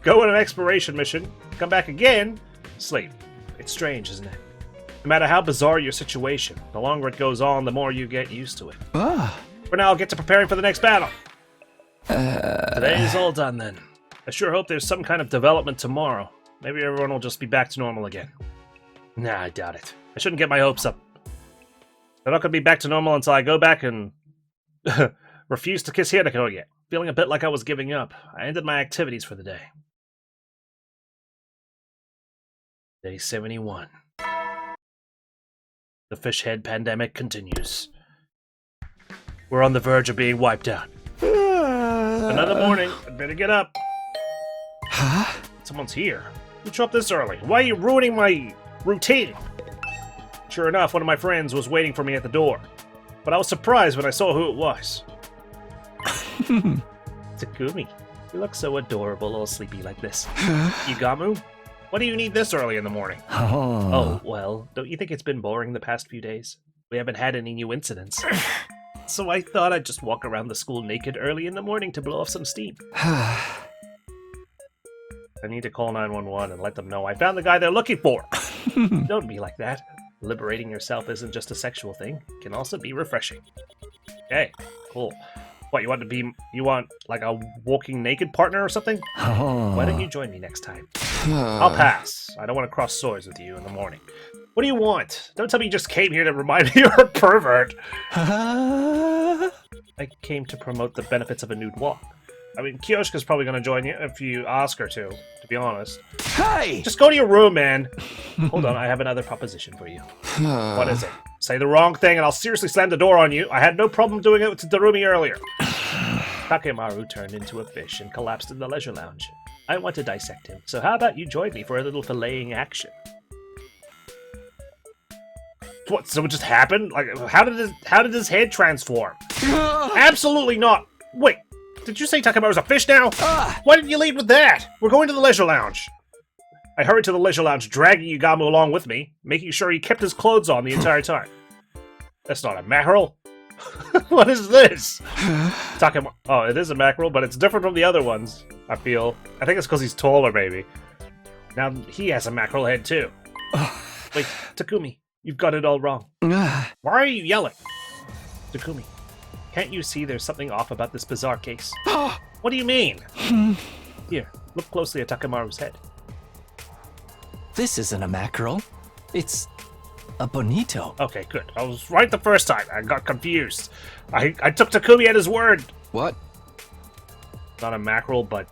go on an exploration mission, come back again, sleep. It's strange, isn't it? No matter how bizarre your situation, the longer it goes on, the more you get used to it. For now, I'll get to preparing for the next battle. Today's all done then. I sure hope there's some kind of development tomorrow. Maybe everyone will just be back to normal again. Nah, I doubt it. I shouldn't get my hopes up. They're not going to be back to normal until I go back and refuse to kiss Hirako yet. Feeling a bit like I was giving up, I ended my activities for the day. Day 71. The fish head pandemic continues. We're on the verge of being wiped out. Another morning. I'd better get up. Huh? Someone's here. You up this early? Why are you ruining my routine? Sure enough, one of my friends was waiting for me at the door. But I was surprised when I saw who it was. Takumi, you look so adorable, all sleepy like this. Yugamu, what do you need this early in the morning? Oh, well, don't you think it's been boring the past few days? We haven't had any new incidents. So I thought I'd just walk around the school naked early in the morning to blow off some steam. I need to call 911 and let them know I found the guy they're looking for. Don't be like that. Liberating yourself isn't just a sexual thing. It can also be refreshing. Okay, cool. What, you want like a walking naked partner or something? Why don't you join me next time? I'll pass. I don't want to cross swords with you in the morning. What do you want? Don't tell me you just came here to remind me you're a pervert. I came to promote the benefits of a nude walk. I mean, Kyoshika's probably going to join you if you ask her to be honest. Hey! Just go to your room, man. Hold on, I have another proposition for you. What is it? Say the wrong thing and I'll seriously slam the door on you. I had no problem doing it to Darumi earlier. Takemaru turned into a fish and collapsed in the leisure lounge. I want to dissect him, so how about you join me for a little filleting action? What, so it just happened? Like, how did his head transform? Absolutely not! Wait, did you say Takemaru's a fish now? Why didn't you lead with that? We're going to the leisure lounge. I hurried to the leisure lounge, dragging Yugamu along with me, making sure he kept his clothes on the entire time. That's not a mackerel. What is this? Takemaru. Oh, it is a mackerel, but it's different from the other ones, I feel. I think it's because he's taller, maybe. Now he has a mackerel head, too. Wait, Takumi, you've got it all wrong. Why are you yelling? Takumi, can't you see there's something off about this bizarre case? What do you mean? Here, look closely at Takemaru's head. This isn't a mackerel. It's a bonito. Okay, good. I was right the first time. I got confused. I took Takumi at his word. What? Not a mackerel, but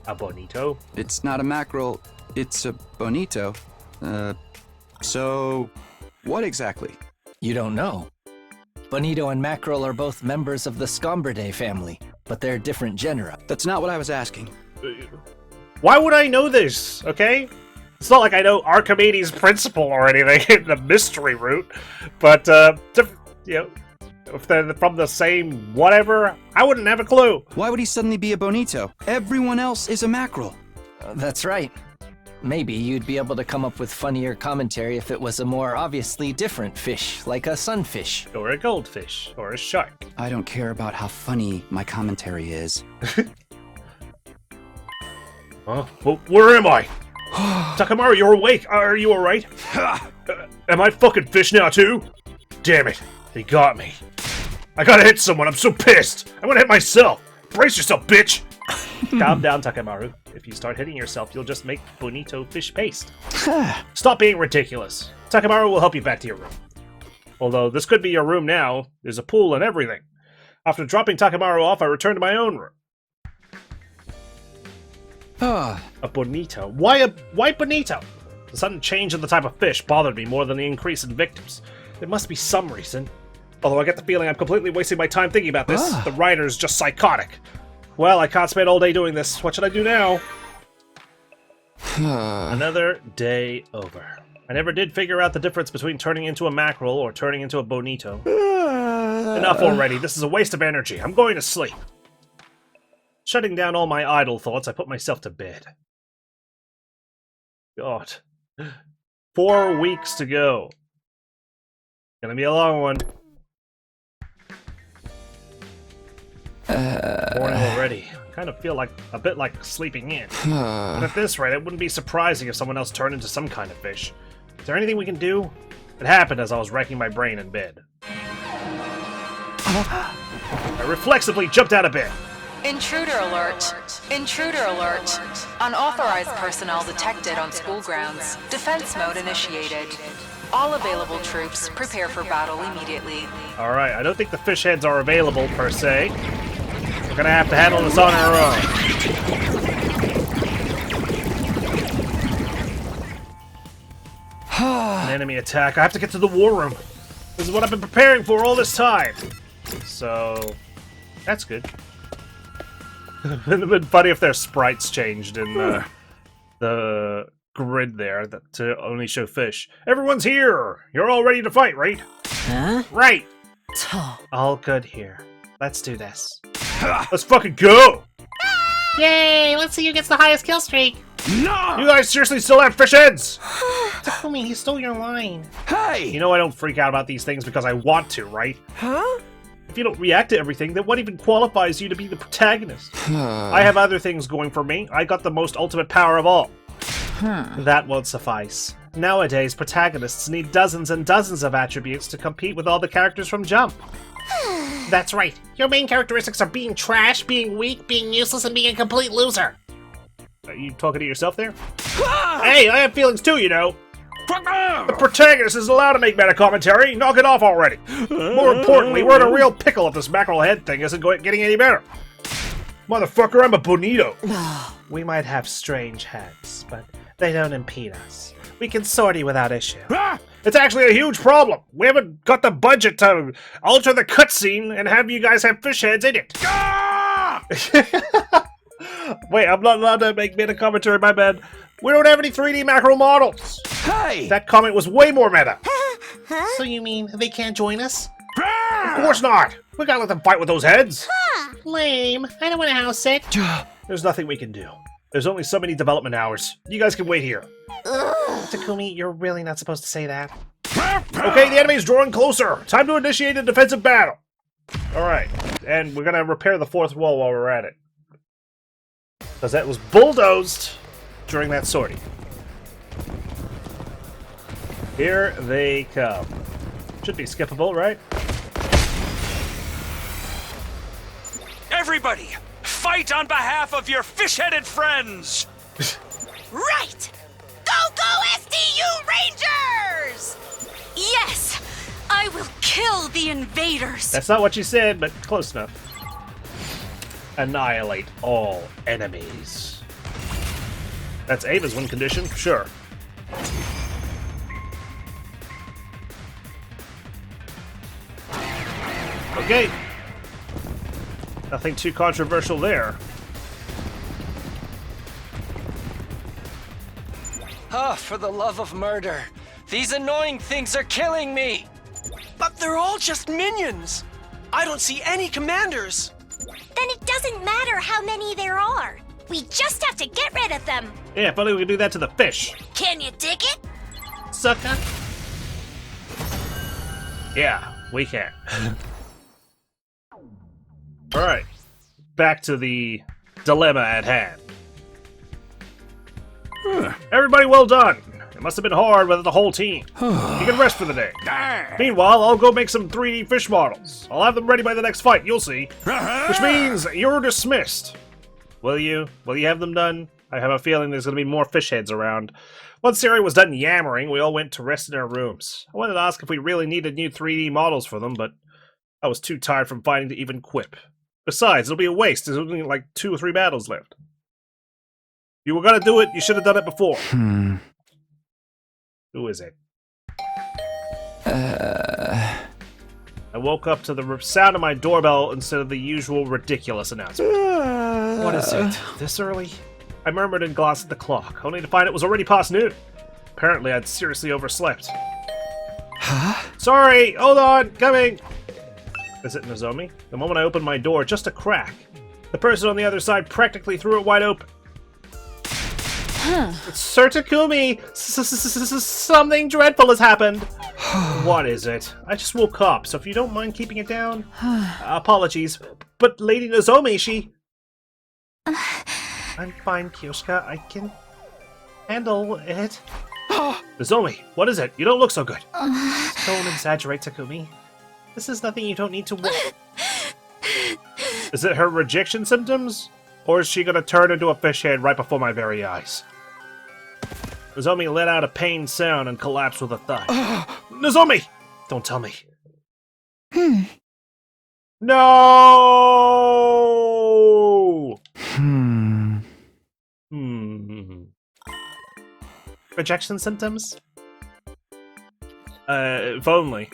a bonito? It's not a mackerel, it's a bonito. So what exactly? You don't know. Bonito and mackerel are both members of the Scombridae family, but they're different genera. That's not what I was asking. Why would I know this, okay? It's not like I know Archimedes' principle or anything in the mystery route, but, you know, if they're from the same whatever, I wouldn't have a clue. Why would he suddenly be a bonito? Everyone else is a mackerel. That's right. Maybe you'd be able to come up with funnier commentary if it was a more obviously different fish, like a sunfish. Or a goldfish, or a shark. I don't care about how funny my commentary is. Well, where am I? Takamaru, you're awake. Are you alright? Am I fucking fish now too? Damn it, he got me. I gotta hit someone, I'm so pissed. I'm gonna hit myself. Brace yourself, bitch. Calm down, Takamaru. If you start hitting yourself, you'll just make Bonito fish paste. Stop being ridiculous. Takamaru will help you back to your room. Although, this could be your room now. There's a pool and everything. After dropping Takamaru off, I returned to my own room. A Bonito. Why Bonito? The sudden change in the type of fish bothered me more than the increase in victims. There must be some reason. Although I get the feeling I'm completely wasting my time thinking about this. The writer's just psychotic. Well, I can't spend all day doing this. What should I do now? Another day over. I never did figure out the difference between turning into a mackerel or turning into a bonito. Enough already. This is a waste of energy. I'm going to sleep. Shutting down all my idle thoughts, I put myself to bed. God. 4 weeks to go. Gonna be a long one. Morning already. I kind of feel like a bit like sleeping in. But at this rate, it wouldn't be surprising if someone else turned into some kind of fish. Is there anything we can do? It happened as I was racking my brain in bed. I reflexively jumped out of bed. Intruder alert. Intruder alert. Unauthorized personnel detected on school grounds. Defense mode initiated. All available troops prepare for battle immediately. Alright, I don't think the fish heads are available per se. We're gonna have to handle this on our own. An enemy attack. I have to get to the war room. This is what I've been preparing for all this time. So, that's good. It would have been funny if their sprites changed in the grid there to only show fish. Everyone's here! You're all ready to fight, right? Huh? Right! All good here. Let's do this. Let's fucking go! Yay! Let's see who gets the highest kill streak. No! You guys seriously still have fish heads? Takumi, he stole your line. Hey! You know I don't freak out about these things because I want to, right? Huh? If you don't react to everything, then what even qualifies you to be the protagonist? I have other things going for me. I got the most ultimate power of all. That won't suffice. Nowadays, protagonists need dozens and dozens of attributes to compete with all the characters from Jump. That's right. Your main characteristics are being trash, being weak, being useless, and being a complete loser. Are you talking to yourself there? Hey, I have feelings too, you know. The The protagonist is allowed to make meta commentary. Knock it off already. More importantly, we're in a real pickle if this mackerel head thing isn't getting any better. Motherfucker, I'm a bonito. We might have strange heads, but they don't impede us. We can sortie without issue. It's actually a huge problem. We haven't got the budget to alter the cutscene and have you guys have fish heads in it. Wait, I'm not allowed to make meta commentary, my bad. We don't have any 3D mackerel models. Hey! That comment was way more meta. So you mean they can't join us? Of course not. We gotta let them fight with those heads. Lame. I don't want to house sit. There's nothing we can do. There's only so many development hours. You guys can wait here. Takumi, you're really not supposed to say that. Okay, the enemy's drawing closer. Time to initiate a defensive battle. Alright, and we're gonna repair the fourth wall while we're at it. Because that was bulldozed during that sortie. Here they come. Should be skippable, right? Everybody, fight on behalf of your fish-headed friends! Right! Go SDU Rangers! Yes! I will kill the invaders! That's not what you said, but close enough. Annihilate all enemies. That's Ava's win condition, sure. Okay. Nothing too controversial there. Oh, for the love of murder. These annoying things are killing me! But they're all just minions. I don't see any commanders. Then it doesn't matter how many there are. We just have to get rid of them. Yeah, if only we could do that to the fish. Can you dig it? Sucker. Yeah, we can. Alright, back to the dilemma at hand. Everybody well done. It must have been hard with the whole team. You can rest for the day. Meanwhile, I'll go make some 3D fish models. I'll have them ready by the next fight, you'll see. Which means you're dismissed. Will you? Will you have them done? I have a feeling there's going to be more fish heads around. Once Siri was done yammering, we all went to rest in our rooms. I wanted to ask if we really needed new 3D models for them, but I was too tired from fighting to even quip. Besides, it'll be a waste. There's only like 2 or 3 battles left. If you were going to do it, you should have done it before. Who is it? I woke up to the sound of my doorbell instead of the usual ridiculous announcement. What is it? This early? I murmured and glanced at the clock, only to find it was already past noon. Apparently, I'd seriously overslept. Huh? Sorry, hold on, coming! Is it Nozomi? The moment I opened my door, just a crack. The person on the other side practically threw it wide open. Sir Takumi, something dreadful has happened. What is it? I just woke up, so if you don't mind keeping it down. Apologies, but Lady Nozomi, she... I'm fine, Kyoshka. I can handle it. Nozomi, what is it? You don't look so good. Don't exaggerate, Takumi. This is nothing you don't need to worry. Is it her rejection symptoms? Or is she gonna turn into a fish head right before my very eyes? Nozomi let out a pained sound and collapsed with a thud. Nozomi! Don't tell me. No! Rejection symptoms? If only.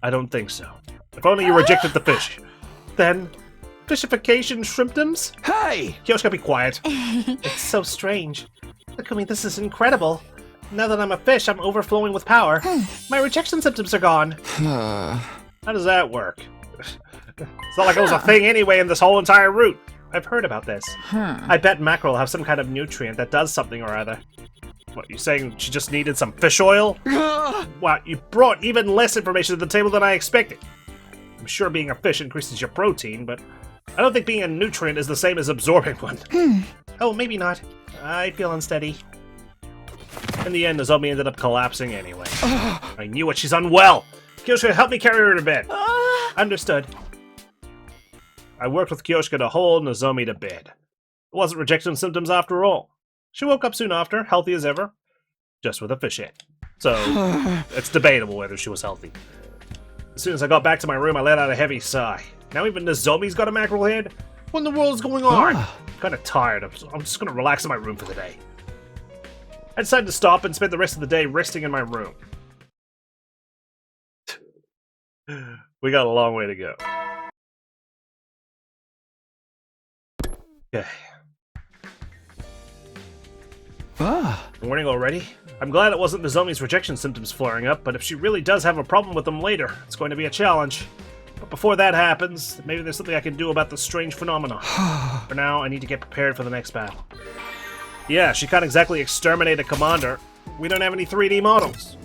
I don't think so. If only you rejected the fish. Then, fishification shrimptoms? Hey! Kyoshka, be quiet. It's so strange. Takumi, this is incredible. Now that I'm a fish, I'm overflowing with power. My rejection symptoms are gone. How does that work? It's not like it was a thing anyway in this whole entire route. I've heard about this. I bet mackerel have some kind of nutrient that does something or other. What, you saying she just needed some fish oil? Wow, you brought even less information to the table than I expected. I'm sure being a fish increases your protein, but I don't think being a nutrient is the same as absorbing one. Oh, maybe not. I feel unsteady. In the end, Nozomi ended up collapsing anyway. I knew it, she's unwell! Kyoshka, help me carry her to bed. Understood. I worked with Kyoshka to hold Nozomi to bed. It wasn't rejection symptoms after all. She woke up soon after, healthy as ever, just with a fish head. So, it's debatable whether she was healthy. As soon as I got back to my room, I let out a heavy sigh. Now even Nozomi's got a mackerel head? What in the world is going on? I'm kind of tired. I'm just going to relax in my room for the day. I decided to stop and spend the rest of the day resting in my room. We got a long way to go. Okay. Morning already? I'm glad it wasn't Nozomi's rejection symptoms flaring up, but if she really does have a problem with them later, it's going to be a challenge. But before that happens, maybe there's something I can do about this strange phenomenon. For now, I need to get prepared for the next battle. Yeah, she can't exactly exterminate a commander. We don't have any 3D models.